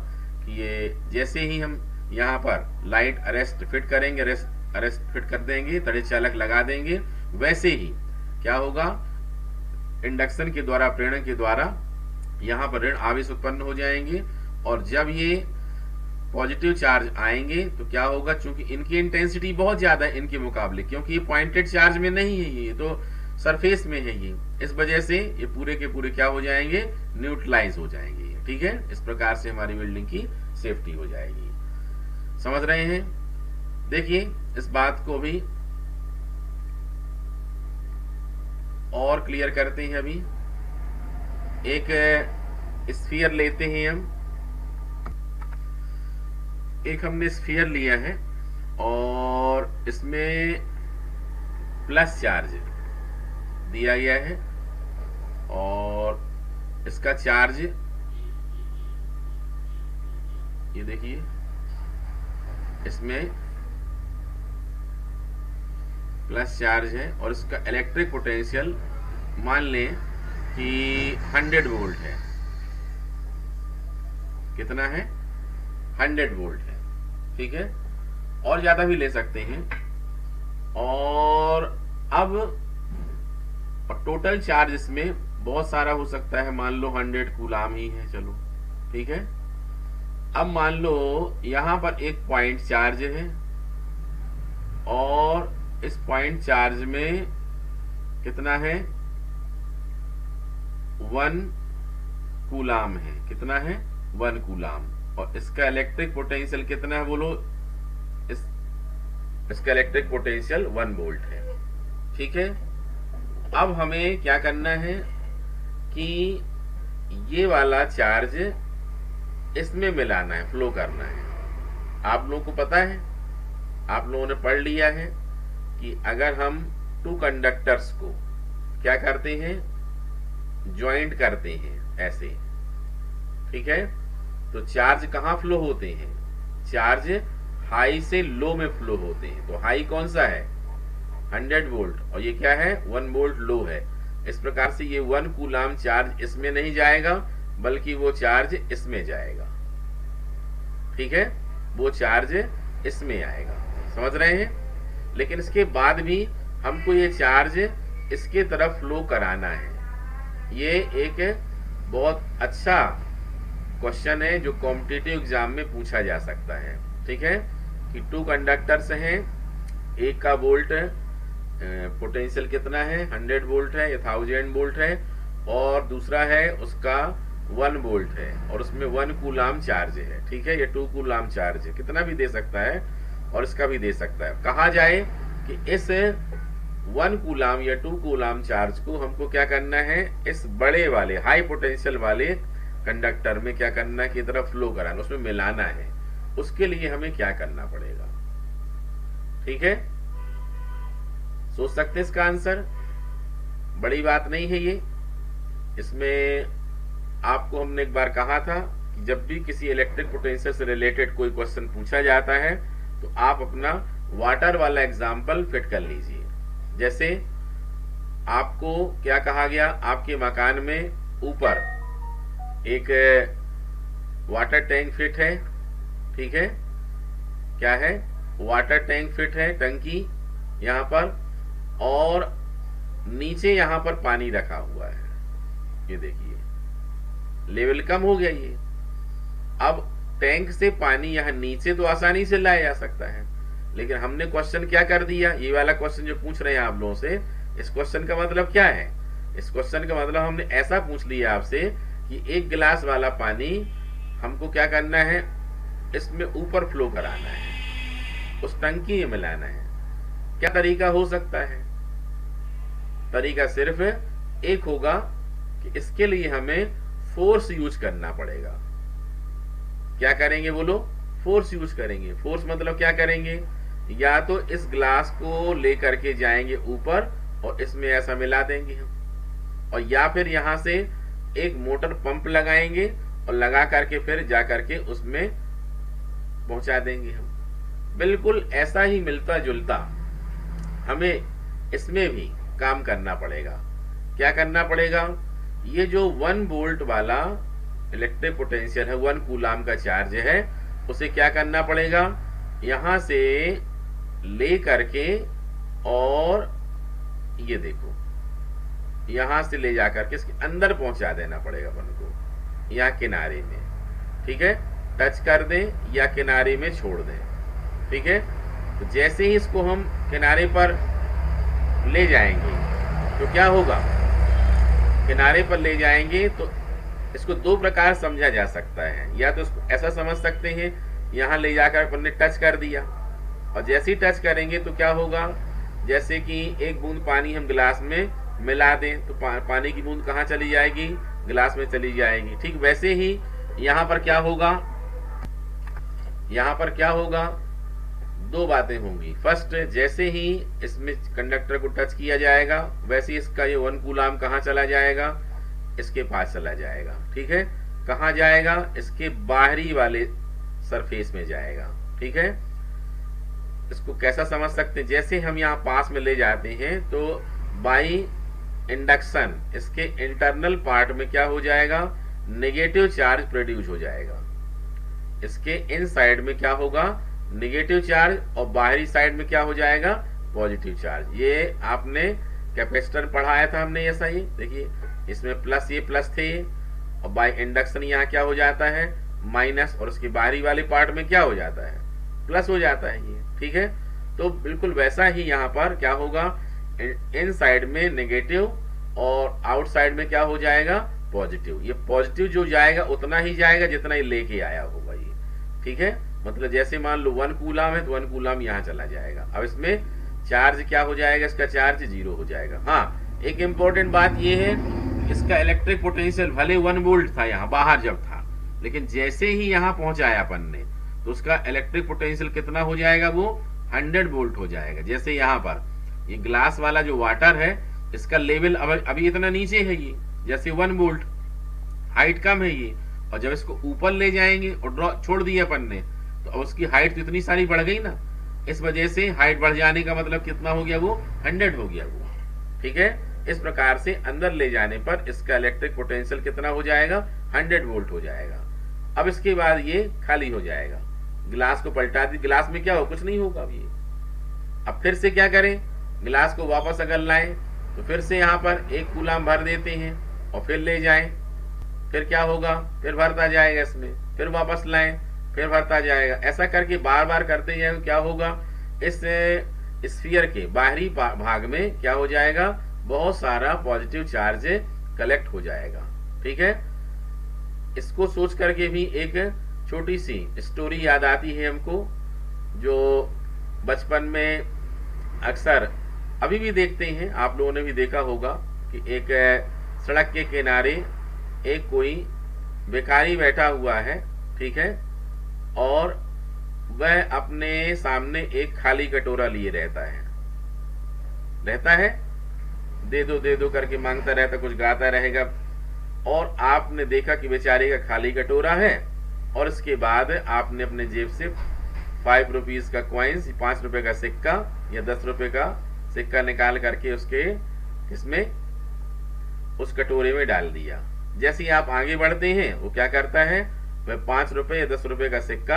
कि ये जैसे ही हम यहाँ पर लाइट अरेस्ट फिट करेंगे, अरेस्ट फिट कर देंगे, तड़ित चालक लगा देंगे, वैसे ही क्या होगा? इंडक्शन के द्वारा, प्रेरण के द्वारा यहाँ पर ऋण आवेश उत्पन्न हो जाएंगे। और जब ये पॉजिटिव चार्ज आएंगे तो क्या होगा? चूंकि इनकी इंटेंसिटी बहुत ज्यादा है इनके मुकाबले, क्योंकि ये पॉइंटेड चार्ज में नहीं है, ये तो सरफेस में है ये, इस वजह से ये पूरे के पूरे क्या हो जाएंगे? न्यूट्रलाइज हो जाएंगे, ठीक है। इस प्रकार से हमारी बिल्डिंग की सेफ्टी हो जाएगी। समझ रहे हैं? देखिए, इस बात को भी और क्लियर करते हैं। अभी एक स्फीयर लेते हैं हम, एक हमने स्फीयर लिया है और इसमें प्लस चार्ज दिया गया है और इसका चार्ज ये देखिए, इसमें प्लस चार्ज है और इसका इलेक्ट्रिक पोटेंशियल मान लें कि 100 वोल्ट है। कितना है? 100 वोल्ट है, ठीक है। और ज्यादा भी ले सकते हैं। और अब टोटल चार्ज इसमें बहुत सारा हो सकता है, मान लो 100 कूलाम ही है, चलो ठीक है। अब मान लो यहां पर एक पॉइंट चार्ज है और इस पॉइंट चार्ज में कितना है? 1 कूलाम है। कितना है? 1 कूलाम। और इसका इलेक्ट्रिक पोटेंशियल कितना है बोलो? इसका इलेक्ट्रिक पोटेंशियल 1 वोल्ट है, ठीक है। अब हमें क्या करना है कि ये वाला चार्ज इसमें मिलाना है, फ्लो करना है। आप लोगों को पता है, आप लोगों ने पढ़ लिया है कि अगर हम 2 कंडक्टर्स को क्या करते हैं? ज्वाइंट करते हैं ऐसे, ठीक है। तो चार्ज कहां फ्लो होते हैं? चार्ज हाई से लो में फ्लो होते हैं। तो हाई कौन सा है? 100 वोल्ट, और ये क्या है? 1 वोल्ट लो है। इस प्रकार से ये 1 कूलाम चार्ज इसमें नहीं जाएगा, बल्कि वो चार्ज इसमें जाएगा, ठीक है। वो चार्ज इसमें आएगा, समझ रहे हैं। लेकिन इसके बाद भी हमको ये चार्ज इसके तरफ फ्लो कराना है। ये एक बहुत अच्छा क्वेश्चन है जो कॉम्पिटिटिव एग्जाम में पूछा जा सकता है, ठीक है। कि 2 कंडक्टर्स हैं, एक का वोल्ट पोटेंशियल कितना है? 100 वोल्ट है या 1000 वोल्ट है, और दूसरा है उसका 1 वोल्ट है और उसमें 1 कूलाम चार्ज है, ठीक है, ये 2 कूलाम चार्ज है, कितना भी दे सकता है और इसका भी दे सकता है। कहा जाए कि इस 1 कूलाम या 2 कूलाम चार्ज को हमको क्या करना है, इस बड़े वाले हाई पोटेंशियल वाले कंडक्टर में क्या करना है, की तरफ फ्लो कराना, उसमें मिलाना है। उसके लिए हमें क्या करना पड़ेगा, ठीक है, सोच सकते हैं इसका आंसर, बड़ी बात नहीं है ये। इसमें आपको हमने एक बार कहा था कि जब भी किसी इलेक्ट्रिक पोटेंशियल से रिलेटेड कोई क्वेश्चन पूछा जाता है तो आप अपना वाटर वाला एग्जाम्पल फिट कर लीजिए। जैसे आपको क्या कहा गया, आपके मकान में ऊपर एक वाटर टैंक फिट है, ठीक है, क्या है, वाटर टैंक फिट है, टंकी यहां पर, और नीचे यहां पर पानी रखा हुआ है। ये देखिए लेवल कम हो गया ये। अब टैंक से पानी यहां नीचे तो आसानी से लाया जा सकता है, लेकिन हमने क्वेश्चन क्या कर दिया, ये वाला क्वेश्चन जो पूछ रहे हैं आप लोगों से, इस क्वेश्चन का मतलब क्या है, इस क्वेश्चन का मतलब हमने ऐसा पूछ लिया आपसे कि एक गिलास वाला पानी हमको क्या करना है, इसमें ऊपर फ्लो कराना है, उस टंकी में मिलाना है। क्या तरीका हो सकता है, तरीका सिर्फ एक होगा कि इसके लिए हमें फोर्स यूज करना पड़ेगा। क्या करेंगे बोलो, फोर्स यूज करेंगे। फोर्स मतलब क्या करेंगे, या तो इस ग्लास को लेकर के जाएंगे ऊपर और इसमें ऐसा मिला देंगे हम, और या फिर यहां से एक मोटर पंप लगाएंगे और लगा करके फिर जा करके उसमें पहुंचा देंगे हम। बिल्कुल ऐसा ही मिलता जुलता हमें इसमें भी काम करना पड़ेगा। क्या करना पड़ेगा, ये जो 1 वोल्ट वाला इलेक्ट्रिक पोटेंशियल है, 1 कूलाम का चार्ज है, उसे क्या करना पड़ेगा, यहां से ले करके और ये देखो यहां से ले जाकर के इसके अंदर पहुंचा देना पड़ेगा अपन को, या किनारे में, ठीक है, टच कर दें या किनारे में छोड़ दें, ठीक है। तो जैसे ही इसको हम किनारे पर ले जाएंगे तो क्या होगा, किनारे पर ले जाएंगे तो इसको दो प्रकार समझा जा सकता है। या तो इसको ऐसा समझ सकते हैं, यहां ले जाकर अपन ने टच कर दिया, और जैसे ही टच करेंगे तो क्या होगा, जैसे कि एक बूंद पानी हम गिलास में मिला दें तो पानी की बूंद कहां चली जाएगी, गिलास में चली जाएगी। ठीक वैसे ही यहां पर क्या होगा, यहां पर क्या होगा, दो बातें होंगी। फर्स्ट, जैसे ही इसमें कंडक्टर को टच किया जाएगा वैसे ही इसका ये 1 कूलाम कहां चला जाएगा, इसके पास चला जाएगा, ठीक है। कहां जाएगा, इसके बाहरी वाले सरफेस में जाएगा, ठीक है। इसको कैसा समझ सकते हैं, जैसे हम यहाँ पास में ले जाते हैं तो बाई इंडक्शन इसके इंटरनल पार्ट में क्या हो जाएगा, नेगेटिव चार्ज प्रोड्यूस हो जाएगा। इसके इन साइड में क्या होगा, नेगेटिव चार्ज, और बाहरी साइड में क्या हो जाएगा, पॉजिटिव चार्ज। ये आपने कैपेसिटर पढ़ाया था हमने, ऐसा ही देखिए इसमें प्लस, ये प्लस थे, और बाय इंडक्शन यहाँ क्या हो जाता है, माइनस, और उसके बाहरी वाले पार्ट में क्या हो जाता है, प्लस हो जाता है ये, ठीक है। तो बिल्कुल वैसा ही यहाँ पर क्या होगा, इन साइड में नेगेटिव और आउट साइड में क्या हो जाएगा, पॉजिटिव। ये पॉजिटिव जो जाएगा उतना ही जाएगा जितना ये लेके आया होगा ये, ठीक है। मतलब जैसे मान लो 1 कूलाम है तो 1 कूलाम यहाँ चला जाएगा। अब इसमें चार्ज क्या हो जाएगा, इसका चार्ज 0 हो जाएगा। हाँ, एक इंपॉर्टेंट बात ये है, इसका इलेक्ट्रिक पोटेंशियल भले 1 वोल्ट था यहाँ बाहर जब था, लेकिन जैसे ही यहाँ पहुंचाया अपन ने तो उसका इलेक्ट्रिक पोटेंशियल कितना हो जाएगा, वो 100 वोल्ट हो जाएगा। जैसे यहाँ पर ये ग्लास वाला जो वाटर है इसका लेवल अभी इतना नीचे है, ये जैसे 1 वोल्ट, हाइट कम है ये, और जब इसको ऊपर ले जाएंगे और छोड़ दिया अपन ने तो अब उसकी हाइट तो इतनी सारी बढ़ गई ना, इस वजह से हाइट बढ़ जाने का मतलब कितना हो गया, वो 100 हो गया वो, ठीक है। इस प्रकार से अंदर ले जाने पर इसका इलेक्ट्रिक पोटेंशियल कितना हो जाएगा, 100 वोल्ट हो जाएगा। अब इसके बाद ये खाली हो जाएगा, गिलास को पलटा दी, गिलास में क्या हो, कुछ नहीं होगा अब ये। अब फिर से क्या करें, गिलास को वापस अगर लाएं तो फिर से यहाँ पर 1 कूलाम भर देते हैं और फिर ले जाएं, फिर क्या होगा, फिर भरता जाएगा इसमें, फिर वापस लाएं, फिर भरता जाएगा। ऐसा करके बार बार करते जाए क्या होगा, इस स्फीयर के बाहरी भाग में क्या हो जाएगा, बहुत सारा पॉजिटिव चार्ज कलेक्ट हो जाएगा, ठीक है। इसको सोच करके भी एक छोटी सी स्टोरी याद आती है हमको, जो बचपन में अक्सर अभी भी देखते हैं, आप लोगों ने भी देखा होगा कि एक सड़क के किनारे एक कोई भिखारी बैठा हुआ है, ठीक है, और वह अपने सामने एक खाली कटोरा लिए रहता है, दे दो करके मांगता रहता, कुछ गाता रहेगा, और आपने देखा कि बेचारे का खाली कटोरा है, और इसके बाद आपने अपने जेब से 5 रुपीज का कॉइन्स, 5 रुपए का सिक्का या 10 रुपए का सिक्का निकाल करके उसके इसमें उस कटोरे में डाल दिया। जैसे ही आप आगे बढ़ते हैं, वो क्या करता है, वह 5 रुपए या 10 रुपए का सिक्का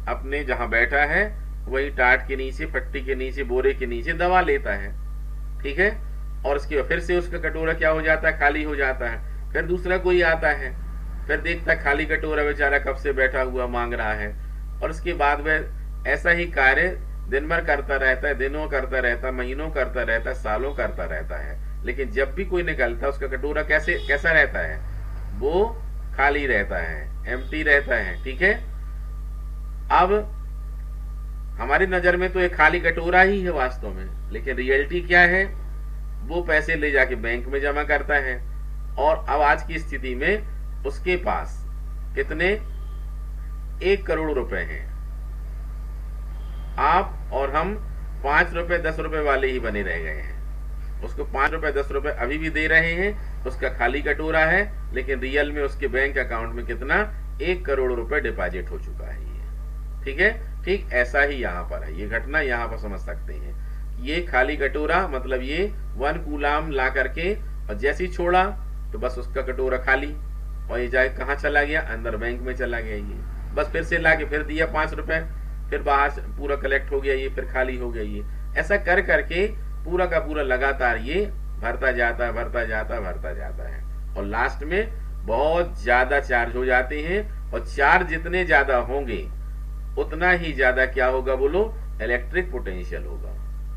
अपने जहां बैठा है वही टाट के नीचे, पट्टी के नीचे, बोरे के नीचे दबा लेता है, ठीक है, और उसके फिर से उसका कटोरा क्या हो जाता है, खाली हो जाता है। फिर दूसरा कोई आता है, फिर देखता है खाली कटोरा, बेचारा कब से बैठा हुआ मांग रहा है, और उसके बाद वह ऐसा ही कार्य दिन भर करता रहता है, दिनों करता रहता है, महीनों करता रहता है, सालों करता रहता है, लेकिन जब भी कोई निकलता है उसका कटोरा कैसा रहता है, वो खाली रहता है, एम्प्टी रहता है, ठीक है। अब हमारी नजर में तो एक खाली कटोरा ही है वास्तव में, लेकिन रियलिटी क्या है, वो पैसे ले जाके बैंक में जमा करता है, और अब आज की स्थिति में उसके पास कितने, 1 करोड़ रुपए हैं। आप और हम 5 रुपए 10 रुपए वाले ही बने रह गए हैं। उसको 5 रुपए 10 रुपए अभी भी दे रहे हैं, उसका खाली कटोरा है, लेकिन रियल में उसके बैंक अकाउंट में कितना, 1 करोड़ रुपए डिपॉजिट हो चुका है, ठीक है। ठीक ऐसा ही यहाँ पर है, ये घटना यहाँ पर समझ सकते हैं। ये खाली कटोरा मतलब ये 1 कूलाम ला करके, और जैसे ही छोड़ा तो बस उसका कटोरा खाली, और ये जाके कहाँ चला गया, अंदर बैंक में चला गया। ये बस फिर से ला के फिर दिया 5 रुपए, फिर बाहर से पूरा कलेक्ट हो गया, ये फिर खाली हो गया। ये ऐसा कर करके पूरा का पूरा लगातार ये भरता जाता है, भरता जाता है, भरता जाता है, और लास्ट में बहुत ज्यादा चार्ज हो जाते हैं, और चार्ज जितने ज्यादा होंगे उतना ही ज्यादा क्या होगा, बोलो, इलेक्ट्रिक पोटेंशियल होगा,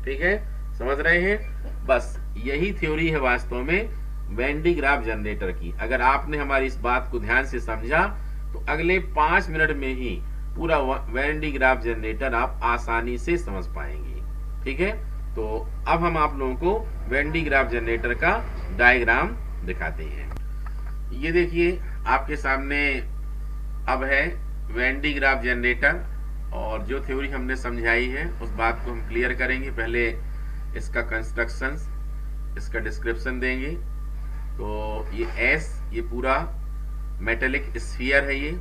ठीक है, समझ रहे हैं। बस यही थ्योरी है वास्तव में वैन डी ग्राफ जनरेटर की। अगर आपने हमारी इस बात को ध्यान से समझा तो अगले 5 मिनट में ही पूरा वैन डी ग्राफ जनरेटर आप आसानी से समझ पाएंगे, ठीक है। तो अब हम आप लोगों को वैन डी ग्राफ जनरेटर का डायग्राम दिखाते हैं। ये देखिए आपके सामने अब है वैन डी ग्राफ जनरेटर, और जो थ्योरी हमने समझाई है उस बात को हम क्लियर करेंगे। पहले इसका कंस्ट्रक्शन, इसका डिस्क्रिप्शन देंगे। तो ये एस, ये पूरा मेटेलिक स्फीयर है ये,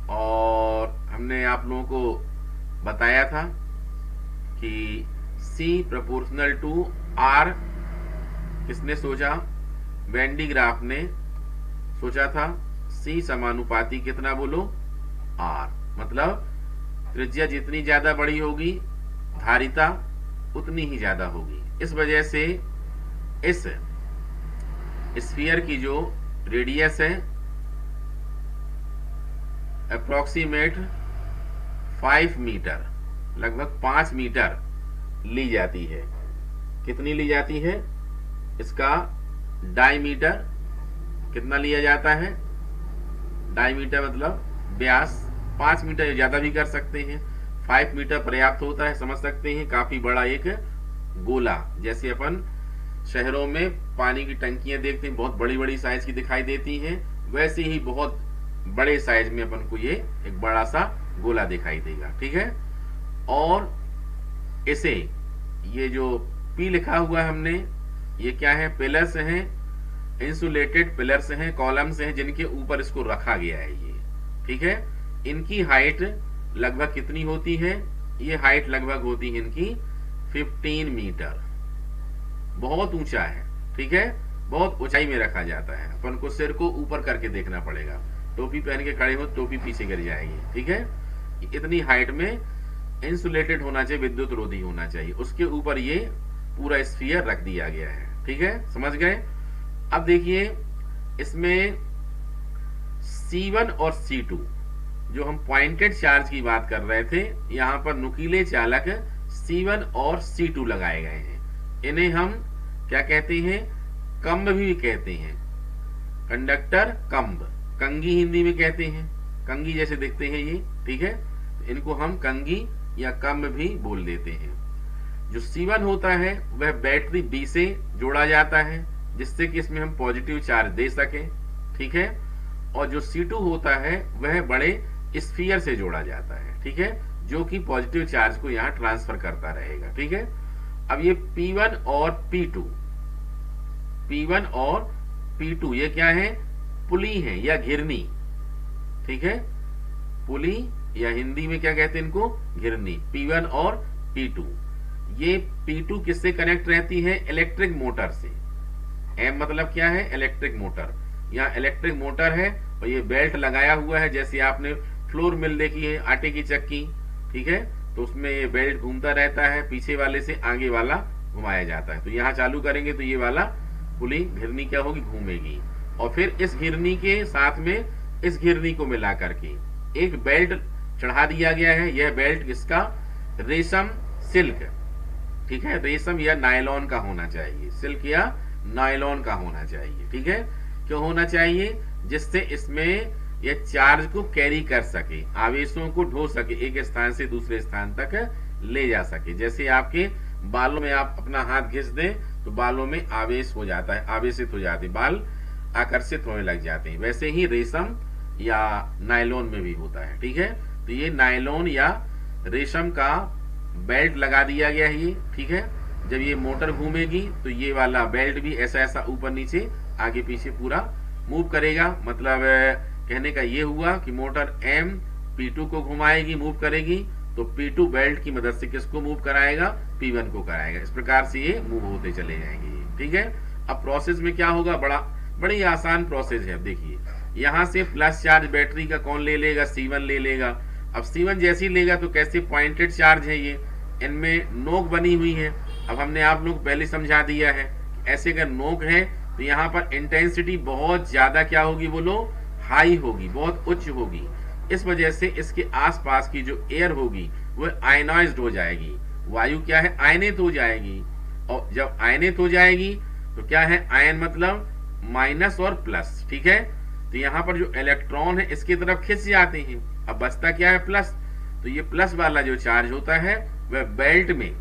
और हमने आप लोगों को बताया था कि C प्रोपोर्शनल टू R किसने सोचा, वैन डी ग्राफ ने सोचा था। C समानुपाती कितना, बोलो, R, मतलब त्रिज्या जितनी ज्यादा बड़ी होगी धारिता उतनी ही ज्यादा होगी। इस वजह से इस स्फीयर की जो रेडियस है अप्रोक्सीमेट 5 मीटर, लगभग 5 मीटर ली जाती है। कितनी ली जाती है, इसका डायमीटर कितना लिया जाता है, डायमीटर मतलब व्यास, 5 मीटर ज्यादा भी कर सकते हैं, 5 मीटर पर्याप्त होता है, समझ सकते हैं। काफी बड़ा एक गोला, जैसे अपन शहरों में पानी की टंकियां देखते हैं, बहुत बड़ी बड़ी साइज की दिखाई देती हैं, वैसे ही बहुत बड़े साइज में अपन को ये एक बड़ा सा गोला दिखाई देगा, ठीक है। और इसे ये जो P लिखा हुआ है हमने, ये क्या है, पिलर्स हैं, इंसुलेटेड पिलर्स हैं, कॉलम्स हैं, जिनके ऊपर इसको रखा गया है ये, ठीक है। इनकी हाइट लगभग कितनी होती है, ये हाइट लगभग होती है इनकी 15 मीटर, बहुत ऊंचा है, ठीक है, बहुत ऊंचाई में रखा जाता है। अपन को सिर को ऊपर करके देखना पड़ेगा, टोपी पहन के खड़े हो टोपी पीछे गिर जाएगी, ठीक है। इतनी हाइट में इंसुलेटेड होना चाहिए, विद्युत रोधी होना चाहिए, उसके ऊपर ये पूरा स्फीयर रख दिया गया है, ठीक है, समझ गए। अब देखिए इसमें C1 और C2 जो हम पॉइंटेड चार्ज की बात कर रहे थे, यहां पर नुकीले चालक C1 और C2 लगाए गए हैं। इन्हें हम क्या कहते हैं, कम्ब भी कहते हैं, कंडक्टर कम्ब। कंघी हिंदी में कहते हैं, कंघी जैसे दिखते हैं ये, ठीक है। इनको हम कंघी या कम भी बोल देते हैं। जो C1 होता है वह बैटरी B से जोड़ा जाता है, जिससे कि इसमें हम पॉजिटिव चार्ज दे सकें, ठीक है। और जो C2 होता है वह बड़े स्फीयर से जोड़ा जाता है, ठीक है, जो कि पॉजिटिव चार्ज को यहां ट्रांसफर करता रहेगा, ठीक है। अब ये P1 और P2 ये क्या है, पुली है या घिरनी, ठीक है, पुली या हिंदी में क्या कहते हैं इनको, घिरनी। P1 और P2, ये P2 किससे कनेक्ट रहती है, इलेक्ट्रिक मोटर से। M मतलब क्या है, इलेक्ट्रिक मोटर। यहाँ इलेक्ट्रिक मोटर है और ये बेल्ट लगाया हुआ है, जैसे आपने फ्लोर मिल देखी है, आटे की चक्की, ठीक है, तो उसमें ये बेल्ट घूमता रहता है, पीछे वाले से आगे वाला घुमाया जाता है। तो यहाँ चालू करेंगे तो ये वाला पुली घिरनी क्या होगी, घूमेगी। और फिर इस घिरनी के साथ में इस घिरनी को मिला करके एक बेल्ट चढ़ा दिया गया है। यह बेल्ट किसका, रेशम, सिल्क, ठीक है, रेशम या नायलॉन का होना चाहिए, सिल्क या नायलॉन का होना चाहिए, ठीक है। क्यों होना चाहिए, जिससे इसमें यह चार्ज को कैरी कर सके, आवेशों को ढो सके, एक स्थान से दूसरे स्थान तक ले जा सके। जैसे आपके बालों में आप अपना हाथ घिस दें तो बालों में आवेश हो जाता है, आवेशित हो जाते हैं, बाल आकर्षित होने लग जाते हैं। वैसे ही रेशम या नायलॉन में भी होता है, ठीक है। तो ये नायलॉन या रेशम का बेल्ट लगा दिया गया है ये, ठीक है। जब ये मोटर घूमेगी तो ये वाला बेल्ट भी ऐसा ऐसा ऊपर नीचे आगे पीछे पूरा मूव करेगा। मतलब कहने का ये हुआ कि मोटर M P2 को घुमाएगी, मूव करेगी, तो P2 बेल्ट की मदद से किसको मूव कराएगा, P1 को कराएगा। इस प्रकार से ये मूव होते चले जाएंगे, ठीक है। अब प्रोसेस में क्या होगा, बड़ी आसान प्रोसेस है। अब देखिए, यहां से प्लस चार्ज बैटरी का कौन ले लेगा, C1 ले लेगा। अब C1 जैसे ही लेगा तो कैसे पॉइंटेड चार्ज है ये, इनमें नोक बनी हुई है। अब हमने आप लोग पहले समझा दिया है, ऐसे अगर नोक है तो यहाँ पर इंटेंसिटी बहुत ज्यादा क्या होगी, बोलो, हाई होगी, बहुत उच्च होगी। इस वजह से इसके आसपास की जो एयर होगी वह आयनाइज्ड हो जाएगी, वायु क्या है, आयनित हो जाएगी। और जब आयनित हो जाएगी तो क्या है, आयन मतलब माइनस और प्लस, ठीक है। तो यहाँ पर जो इलेक्ट्रॉन है इसकी तरफ खिंच जाते हैं, अब बचता क्या है, प्लस। तो ये प्लस वाला जो चार्ज होता है वह बेल्ट में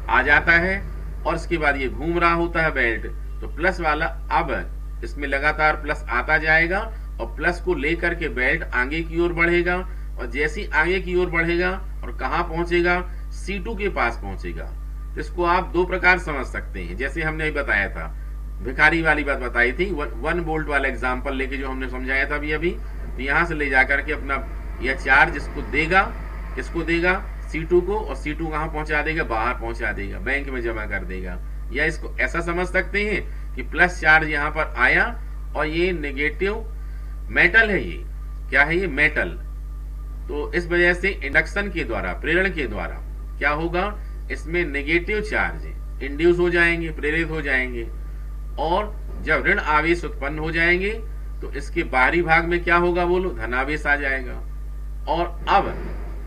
आ जाता है और इसके बाद ये घूम रहा होता है बेल्ट, तो प्लस वाला अब इसमें लगातार प्लस आता जाएगा और प्लस को लेकर के बेल्ट आगे की ओर बढ़ेगा। और जैसे ही आगे की ओर बढ़ेगा और कहां पहुंचेगा, C2 के पास पहुंचेगा। तो इसको आप दो प्रकार समझ सकते हैं, जैसे हमने अभी बताया था, भिखारी वाली बात बताई थी, 1 वोल्ट वाला एग्जाम्पल लेके जो हमने समझाया था अभी। तो यहां से ले जाकर के अपना यह चार्ज इसको देगा, किसको देगा, C2 को, और C2 कहां पहुंचा देगा, बाहर पहुंचा देगा, बैंक में जमा कर देगा। या इसको ऐसा समझ सकते हैं कि प्लस चार्ज यहां पर आया और ये नेगेटिव मेटल है, ये क्या है, ये मेटल। तो इस वजह से इंडक्शन के द्वारा, प्रेरण के द्वारा क्या होगा, इसमें नेगेटिव चार्ज इंड्यूस हो जाएंगे, प्रेरित हो जाएंगे। और जब ऋण आवेश उत्पन्न हो जाएंगे तो इसके बाहरी भाग में क्या होगा, बोलो, धनावेश आ जाएगा। और अब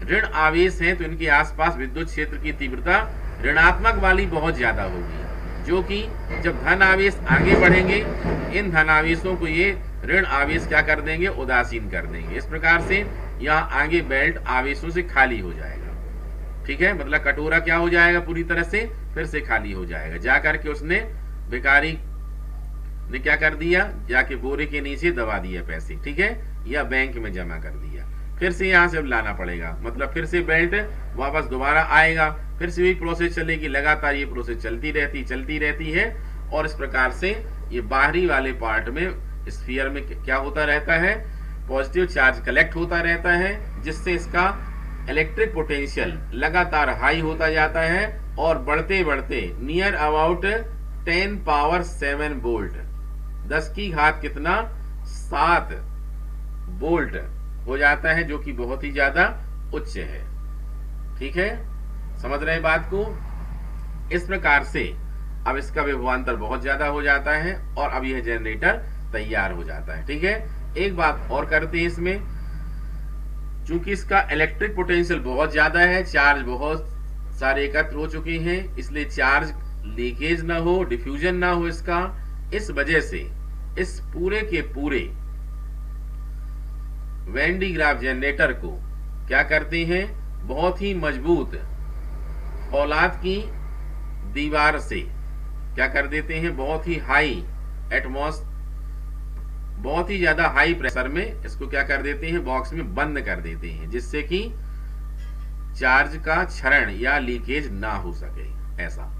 ऋण आवेश है तो इनके आसपास विद्युत क्षेत्र की तीव्रता ऋणात्मक वाली बहुत ज्यादा होगी, जो कि जब धन आवेश आगे बढ़ेंगे इन धन आवेशों को ये ऋण आवेश क्या कर देंगे, उदासीन कर देंगे। इस प्रकार से यहाँ आगे बेल्ट आवेशों से खाली हो जाएगा, ठीक है। मतलब कटोरा क्या हो जाएगा, पूरी तरह से फिर से खाली हो जाएगा। जाकर के उसने, भिखारी ने क्या कर दिया, जाके बोरे के नीचे दबा दिया पैसे, ठीक है, या बैंक में जमा कर दिया। फिर से यहाँ से लाना पड़ेगा, मतलब फिर से बेल्ट वापस दोबारा आएगा, फिर से वही प्रोसेस चलेगी, लगातार ये प्रोसेस चलती रहती है। और इस प्रकार से ये बाहरी वाले पार्ट में, स्फीयर में क्या होता रहता है, पॉजिटिव चार्ज कलेक्ट होता रहता है, जिससे इसका इलेक्ट्रिक पोटेंशियल लगातार हाई होता जाता है और बढ़ते बढ़ते नियर अबाउट 10 पावर 7 वोल्ट, 10 की घात कितना, 7 वोल्ट हो जाता है, जो कि बहुत ही ज्यादा उच्च है, ठीक है। समझ रहे बात को। इस प्रकार से अब इसका विभवांतर बहुत ज्यादा हो जाता है और अब यह जनरेटर तैयार हो जाता है, ठीक है। एक बात और करते हैं इसमें, चूंकि इसका इलेक्ट्रिक पोटेंशियल बहुत ज्यादा है, चार्ज बहुत सारे एकत्र हो चुके हैं, इसलिए चार्ज लीकेज ना हो, डिफ्यूजन ना हो इसका। इस वजह से इस पूरे के पूरे वेन डी ग्राफ जनरेटर को क्या करते हैं, बहुत ही मजबूत औलाद की दीवार से क्या कर देते हैं, बहुत ही हाई बहुत ही ज्यादा हाई प्रेशर में इसको क्या कर देते हैं, बॉक्स में बंद कर देते हैं, जिससे कि चार्ज का क्षरण या लीकेज ना हो सके। ऐसा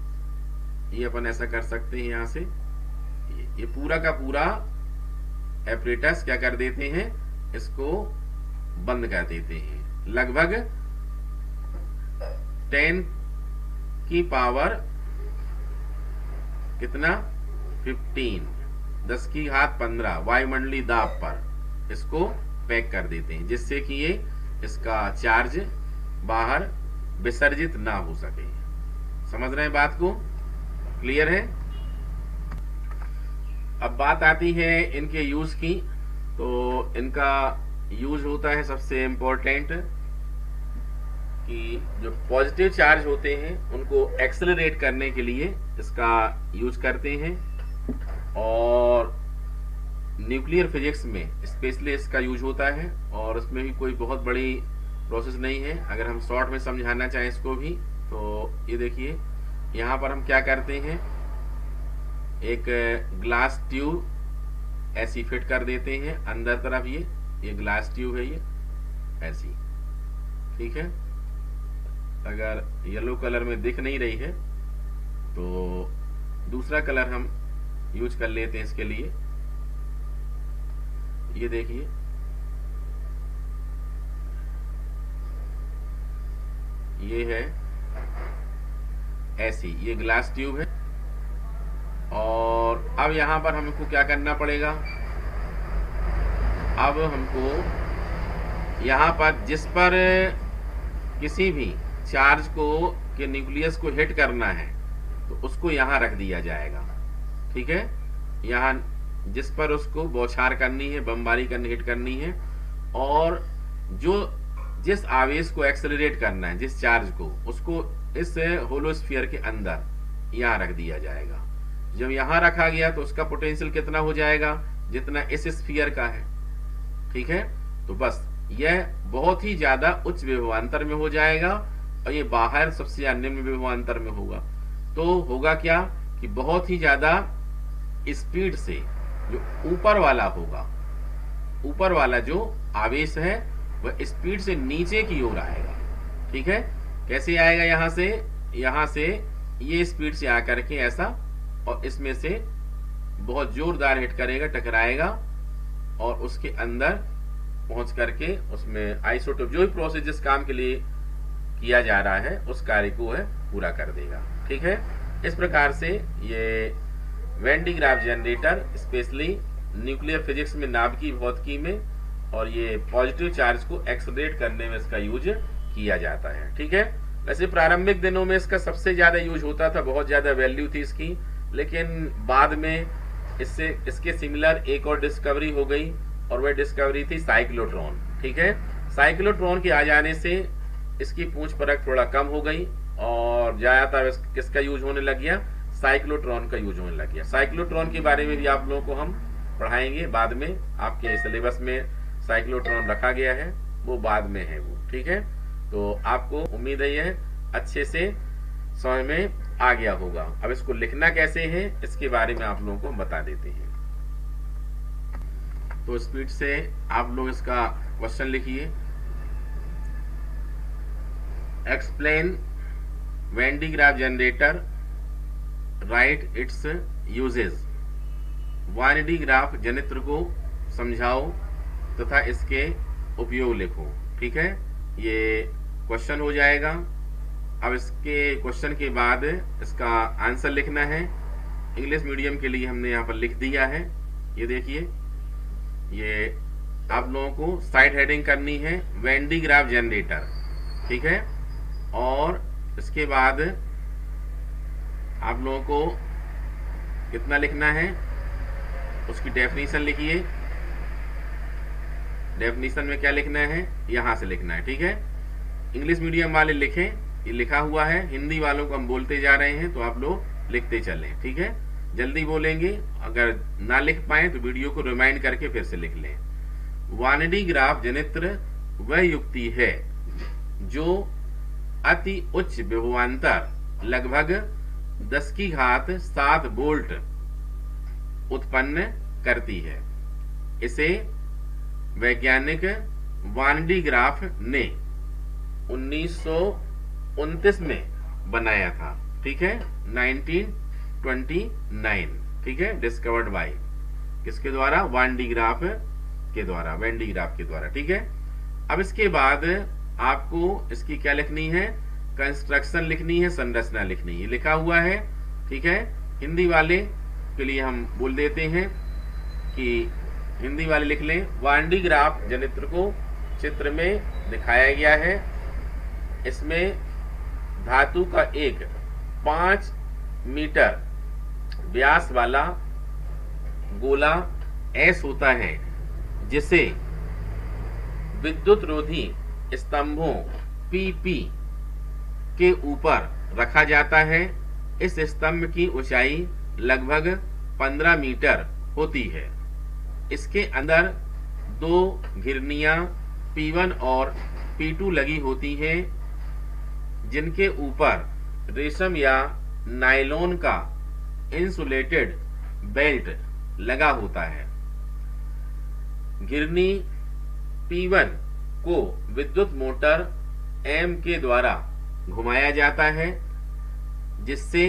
ये अपन ऐसा कर सकते हैं। यहां से ये पूरा का पूरा एपरेटस क्या कर देते हैं, इसको बंद कर देते हैं। लगभग 10 की पावर कितना 15 10 की घात 15 वायुमंडलीय दाब पर इसको पैक कर देते हैं, जिससे कि ये इसका चार्ज बाहर विसर्जित ना हो सके। समझ रहे हैं बात को, क्लियर है। अब बात आती है इनके यूज की। तो इनका यूज होता है सबसे इंपॉर्टेंट कि जो पॉजिटिव चार्ज होते हैं उनको एक्सेलरेट करने के लिए इसका यूज करते हैं, और न्यूक्लियर फिजिक्स में स्पेशली इसका यूज होता है। और इसमें भी कोई बहुत बड़ी प्रोसेस नहीं है, अगर हम शॉर्ट में समझाना चाहें इसको भी। तो ये देखिए यहाँ पर हम क्या करते हैं, एक ग्लास ट्यूब ऐसी फिट कर देते हैं अंदर तरफ। ये ग्लास ट्यूब है, ये ऐसी, ठीक है। अगर येलो कलर में दिख नहीं रही है तो दूसरा कलर हम यूज कर लेते हैं इसके लिए। ये देखिए ये है ऐसी, ये ग्लास ट्यूब है। और अब यहां पर हमको क्या करना पड़ेगा, अब हमको यहां पर जिस पर किसी भी चार्ज को के न्यूक्लियस को हिट करना है तो उसको यहां रख दिया जाएगा, ठीक है। यहां जिस पर उसको बौछार करनी है, बमबारी करनी, हिट करनी है, और जिस आवेश को एक्सेलरेट करना है, जिस चार्ज को, उसको इस होलोस्फीयर के अंदर यहां रख दिया जाएगा। जब यहां रखा गया तो उसका पोटेंशियल कितना हो जाएगा, जितना इस स्फीयर का है, ठीक है। तो बस यह बहुत ही ज्यादा उच्च विभवांतर में हो जाएगा और ये बाहर सबसे ज्यादा निम्न विभवांतर में होगा। तो होगा क्या कि बहुत ही ज्यादा स्पीड से जो ऊपर वाला होगा, ऊपर वाला जो आवेश है वह स्पीड से नीचे की ओर आएगा, ठीक है। कैसे आएगा, यहां से ये स्पीड से आकर के ऐसा, और इसमें से बहुत जोरदार हिट करेगा, टकराएगा, और उसके अंदर पहुंच करके उसमें आइसोटोप, जो भी प्रोसेस जिस काम के लिए किया जा रहा है उस कार्य को है पूरा कर देगा, ठीक है। इस प्रकार से ये when de Graaff generator specially nuclear physics में, नाभिकीय भौतिकी में, और ये पॉजिटिव चार्ज को एक्सेलरेट करने में इसका यूज किया जाता है, ठीक है। वैसे प्रारंभिक दिनों में इसका सबसे ज्यादा यूज होता था, बहुत ज्यादा वैल्यू थी इसकी, लेकिन बाद में इसके सिमिलर एक और डिस्कवरी हो गई, और वह डिस्कवरी थी साइक्लोट्रॉन, ठीक है। साइक्लोट्रॉन के आ जाने से इसकी पूंछ परख थोड़ा कम हो गई और ज्यादातर किसका यूज होने लग गया, साइक्लोट्रॉन का यूज होने लग गया। साइक्लोट्रॉन के बारे में भी आप लोगों को हम पढ़ाएंगे बाद में, आपके सिलेबस में साइक्लोट्रॉन रखा गया है, वो बाद में है वो, ठीक है। तो आपको उम्मीद है ये अच्छे से समझ में आ गया होगा। अब इसको लिखना कैसे है इसके बारे में आप लोगों को बता देते हैं। तो स्पीड से आप लोग इसका क्वेश्चन लिखिए। Explain Van de Graaff generator, write its usages. Van de Graaff जनित्र को समझाओ तथा इसके उपयोग लिखो, ठीक है। ये क्वेश्चन हो जाएगा। अब इसके क्वेश्चन के बाद इसका आंसर लिखना है। इंग्लिश मीडियम के लिए हमने यहाँ पर लिख दिया है, ये देखिए। ये आप लोगों को साइड हेडिंग करनी है वेन डी ग्राफ जनरेटर, ठीक है। और इसके बाद आप लोगों को कितना लिखना है, उसकी डेफिनेशन लिखिए। डेफिनेशन में क्या लिखना है, यहां से लिखना है, ठीक है। इंग्लिश मीडियम वाले लिखें, ये लिखा हुआ है। हिंदी वालों को हम बोलते जा रहे हैं तो आप लोग लिखते चलें, ठीक है। जल्दी बोलेंगे, अगर ना लिख पाए तो वीडियो को रिमाइंड करके फिर से लिख लें। वानडी ग्राफ जनित्र वह युक्ति है जो अति उच्च विभवांतर लगभग 10⁻7 वोल्ट उत्पन्न करती है। इसे वैज्ञानिक वानडी ग्राफ ने 1929 में बनाया था। ठीक है, 1929। ठीक है, डिस्कवर्ड बाय किसके द्वारा? वानडी ग्राफ के द्वारा, वेंडी ग्राफ के द्वारा। ठीक है, अब इसके बाद आपको इसकी क्या लिखनी है? कंस्ट्रक्शन लिखनी है, संरचना लिखनी है, लिखा हुआ है। ठीक है, हिंदी वाले के लिए हम बोल देते हैं कि हिंदी वाले लिख लें। वानडी ग्राफ जनित्र को चित्र में दिखाया गया है। इसमें धातु का एक 5 मीटर व्यास वाला गोला एस होता है, जिसे विद्युत रोधी स्तंभों पीपी के ऊपर रखा जाता है। इस स्तंभ की ऊंचाई लगभग 15 मीटर होती है। इसके अंदर 2 घिरनियां P1 और P2 लगी होती हैं, जिनके ऊपर रेशम या नायलॉन का इंसुलेटेड बेल्ट लगा होता है। घिरनी P1 को विद्युत मोटर M के द्वारा घुमाया जाता है, जिससे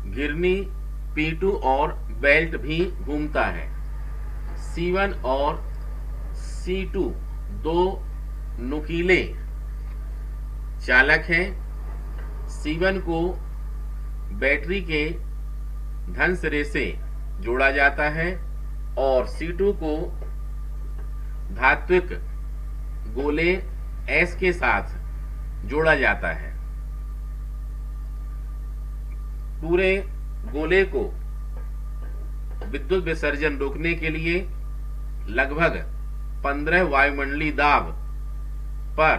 घिरनी P2 और बेल्ट भी घूमता है। C1 और C2 2 नुकीले चालक हैं। C1 को बैटरी के धन सिरे से जोड़ा जाता है और C2 को धात्विक गोले S के साथ जोड़ा जाता है। पूरे गोले को विद्युत विसर्जन रोकने के लिए लगभग 15 वायुमंडलीय दाब पर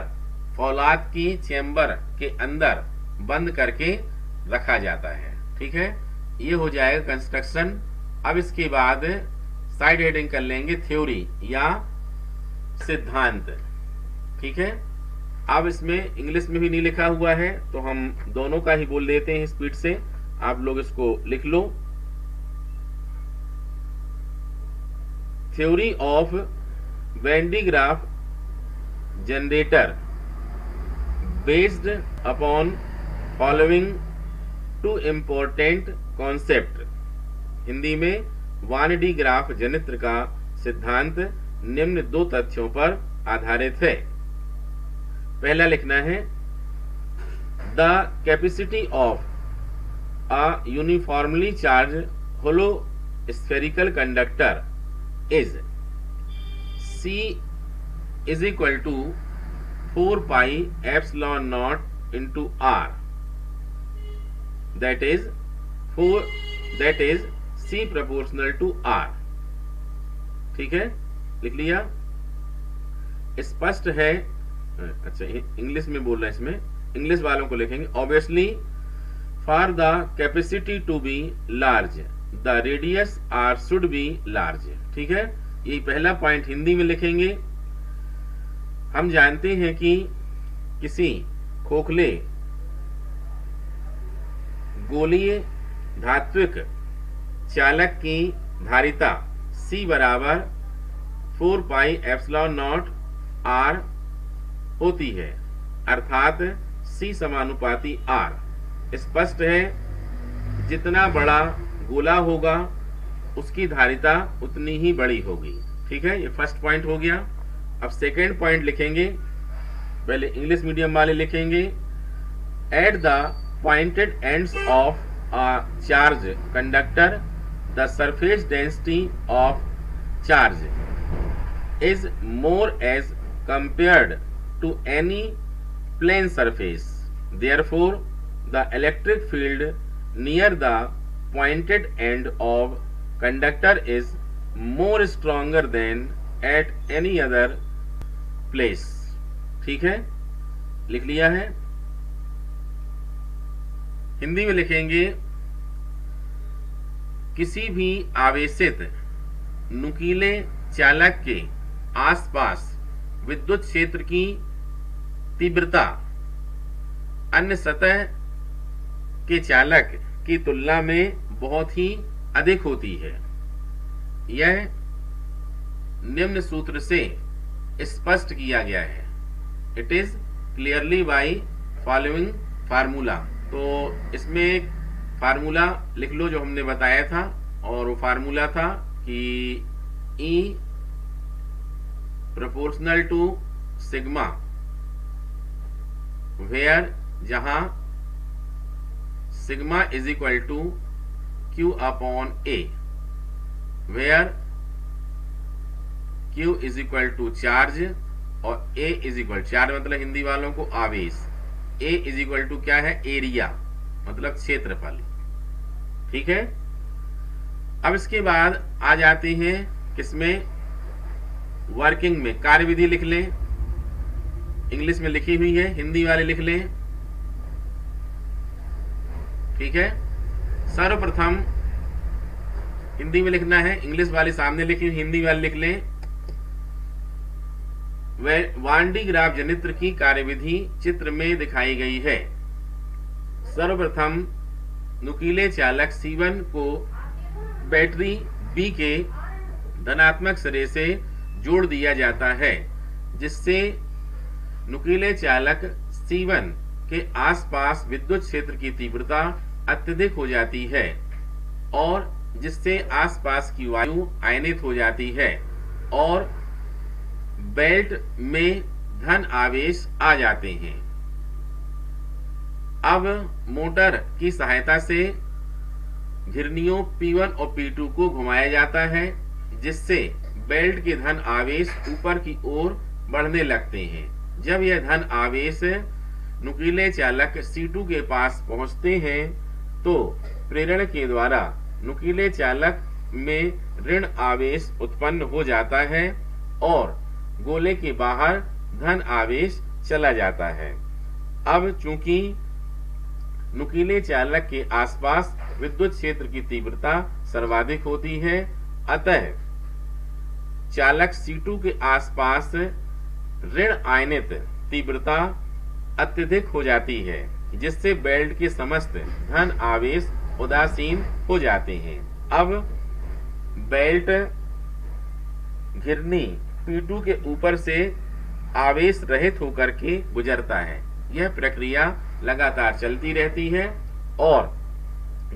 फौलाद की चेंबर के अंदर बंद करके रखा जाता है। ठीक है, ये हो जाएगा कंस्ट्रक्शन। अब इसके बाद साइड हेडिंग कर लेंगे थ्योरी या सिद्धांत। ठीक है, अब इसमें इंग्लिश में भी नहीं लिखा हुआ है, तो हम दोनों का ही बोल देते हैं स्पीड से। आप लोग इसको लिख लो। Theory of Wendy graph generator based upon following 2 important concept. Hindi में वानडी ग्राफ जनित्र का सिद्धांत निम्न 2 तथ्यों पर आधारित है। पहला लिखना है, the capacity of a uniformly charged hollow spherical conductor is C is equal to 4 pi epsilon naught into R. That is C proportional to R. ठीक है, लिख लिया? स्पष्ट है। अच्छा, इंग्लिश में बोल रहे हैं, इसमें इंग्लिश वालों को लिखेंगे। Obviously for the capacity to be large the radius r should be large। ठीक है, यही पहला पॉइंट हिंदी में लिखेंगे। हम जानते हैं कि किसी खोखले गोलीय धात्विक चालक की धारिता C बराबर 4 पाई एप्सिलॉन नॉट R होती है, अर्थात C समानुपाती R। स्पष्ट है, जितना बड़ा गोला होगा उसकी धारिता उतनी ही बड़ी होगी। ठीक है, ये फर्स्ट पॉइंट हो गया। अब सेकेंड पॉइंट लिखेंगे। पहले इंग्लिश मीडियम वाले लिखेंगे, at the pointed ends of a charge conductor the surface density of charge is more as compared to any plane surface. Therefore the electric field near the pointed end of conductor is more stronger than at any other place। ठीक है, लिख लिया है? हिंदी में लिखेंगे, किसी भी आवेशित नुकीले चालक के आसपास विद्युत क्षेत्र की तीव्रता अन्य सतह के चालक की तुलना में बहुत ही अधिक होती है। यह निम्न सूत्र से स्पष्ट किया गया है। It is clearly by following formula. तो इसमें एक फार्मूला लिख लो जो हमने बताया था, और वो फार्मूला था कि E proportional to sigma, where जहां sigma is equal to Q upon A, where Q is equal to charge और A इज इक्वल, चार्ज मतलब हिंदी वालों को आवेश, A इज इक्वल टू क्या है, एरिया मतलब क्षेत्रफल। ठीक है। अब इसके बाद आ जाते हैं किसमें, वर्किंग में। कार्यविधि लिख लें, इंग्लिश में लिखी हुई है, हिंदी वाले लिख लें। ठीक है। सर्वप्रथम हिंदी में लिखना है, इंग्लिश वाले सामने लिखी हुई, हिंदी वाले लिख लें। वान डी ग्राफ जनित्र की कार्यविधि चित्र में दिखाई गई है। सर्वप्रथम नुकीले चालक C1 को बैटरी B के धनात्मक सिरे से जोड़ दिया जाता है, जिससे नुकीले चालक C1 के आसपास विद्युत क्षेत्र की तीव्रता अत्यधिक हो जाती है और जिससे आसपास की वायु आयनित हो जाती है और बेल्ट में धन आवेश आ जाते हैं। अब मोटर की सहायता से घिरनियों P1 और P2 को घुमाया जाता है, जिससे बेल्ट के धन आवेश ऊपर की ओर बढ़ने लगते हैं। जब यह धन आवेश नुकीले चालक C2 के पास पहुंचते हैं तो प्रेरण के द्वारा नुकीले चालक में ऋण आवेश उत्पन्न हो जाता है और गोले के बाहर धन आवेश चला जाता है। अब चूंकि नुकीले चालक के आसपास विद्युत क्षेत्र की तीव्रता सर्वाधिक होती है, अतः चालक C2 के आसपास ऋण आयनित तीव्रता अत्यधिक हो जाती है, जिससे बेल्ट के समस्त धन आवेश उदासीन हो जाते हैं। अब बेल्ट घिरनी P2 के ऊपर से आवेश रहित होकर के गुजरता है। यह प्रक्रिया लगातार चलती रहती है और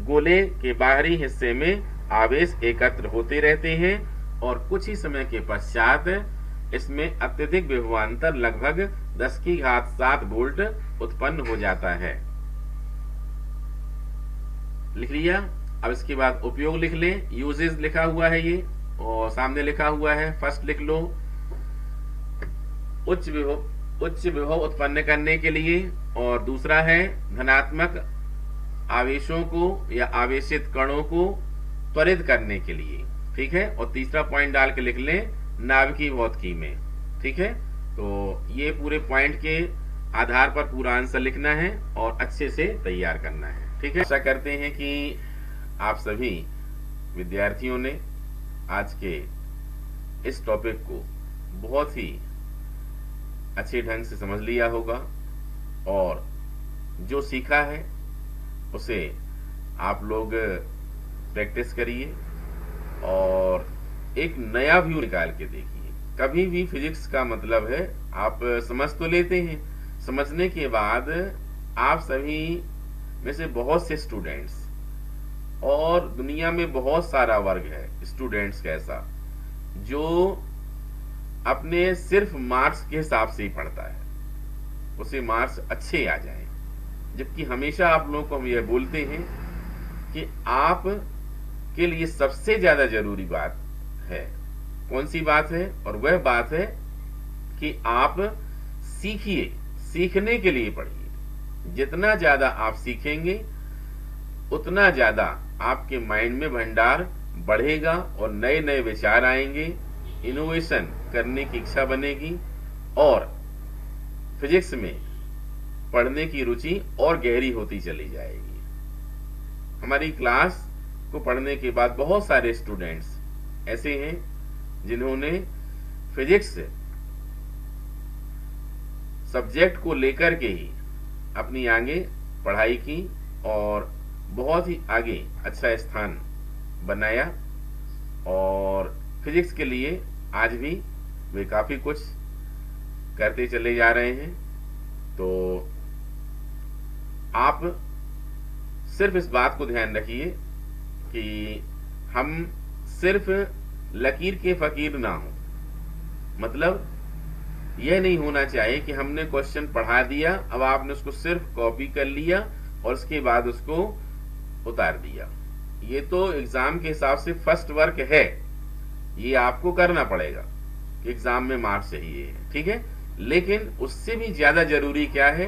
गोले के बाहरी हिस्से में आवेश एकत्र होते रहते हैं और कुछ ही समय के पश्चात इसमें अत्यधिक विभवांतर लगभग 10⁻7 वोल्ट उत्पन्न हो जाता है। लिख लिया। अब इसके बाद उपयोग लिख लें। यूजेस लिखा हुआ है ये और सामने लिखा हुआ है। फर्स्ट लिख लो, उच्च विभव उत्पन्न करने के लिए, और दूसरा है धनात्मक आवेशों को या आवेशित कणों को त्वरित करने के लिए। ठीक है। और तीसरा पॉइंट डाल के लिख लें, नाभिकीय भौतिकी में। ठीक है। तो ये पूरे पॉइंट के आधार पर पूरा आंसर लिखना है और अच्छे से तैयार करना है। ठीक है। आशा करते हैं कि आप सभी विद्यार्थियों ने आज के इस टॉपिक को बहुत ही अच्छे ढंग से समझ लिया होगा और जो सीखा है उसे आप लोग प्रैक्टिस करिए और एक नया व्यू निकाल के देखिए। कभी भी फिजिक्स का मतलब है आप समझ तो लेते हैं, समझने के बाद आप सभी में से बहुत से स्टूडेंट्स, और दुनिया में बहुत सारा वर्ग है स्टूडेंट्स का ऐसा जो अपने सिर्फ मार्क्स के हिसाब से ही पढ़ता है, उसे मार्क्स अच्छे आ जाएं। जबकि हमेशा आप लोगों को हम यह बोलते हैं कि आप के लिए सबसे ज्यादा जरूरी बात है। कौन सी बात है? और वह बात है कि आप सीखिए, सीखने के लिए पढ़िए। जितना ज्यादा आप सीखेंगे उतना ज्यादा आपके माइंड में भंडार बढ़ेगा और नए नए विचार आएंगे, इनोवेशन करने की इच्छा बनेगी और फिजिक्स में पढ़ने की रुचि और गहरी होती चली जाएगी। हमारी क्लास को पढ़ने के बाद बहुत सारे स्टूडेंट्स ऐसे हैं जिन्होंने फिजिक्स सब्जेक्ट को लेकर के ही अपनी आगे पढ़ाई की और बहुत ही आगे अच्छा स्थान बनाया, और फिजिक्स के लिए आज भी वे काफी कुछ करते चले जा रहे हैं। तो आप सिर्फ इस बात को ध्यान रखिए कि हम सिर्फ लकीर के फकीर ना हो। मतलब यह नहीं होना चाहिए कि हमने क्वेश्चन पढ़ा दिया, अब आपने उसको सिर्फ कॉपी कर लिया और उसके बाद उसको उतार दिया। ये तो एग्जाम के हिसाब से फर्स्ट वर्क है, ये आपको करना पड़ेगा कि एग्जाम में मार्क्स चाहिए, ठीक है। लेकिन उससे भी ज्यादा जरूरी क्या है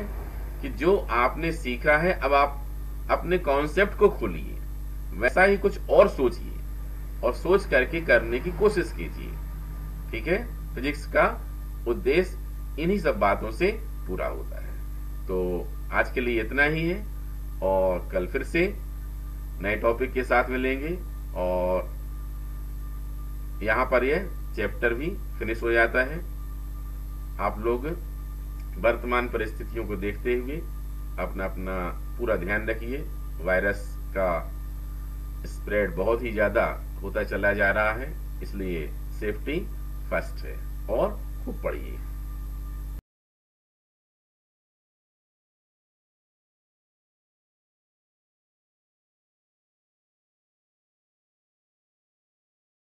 कि जो आपने सीखा है अब आप अपने कॉन्सेप्ट को खोलिए, वैसा ही कुछ और सोचिए और सोच करके करने की कोशिश कीजिए, ठीक है। फिजिक्स का उद्देश्य इन्हीं सब बातों से पूरा होता है। तो आज के लिए इतना ही है और कल फिर से नए टॉपिक के साथ मिलेंगे और यहां पर यह चैप्टर भी फिनिश हो जाता है। आप लोग वर्तमान परिस्थितियों को देखते हुए अपना अपना पूरा ध्यान रखिए। वायरस का स्प्रेड बहुत ही ज्यादा होता चला जा रहा है, इसलिए सेफ्टी फर्स्ट है और खूब पढ़िए।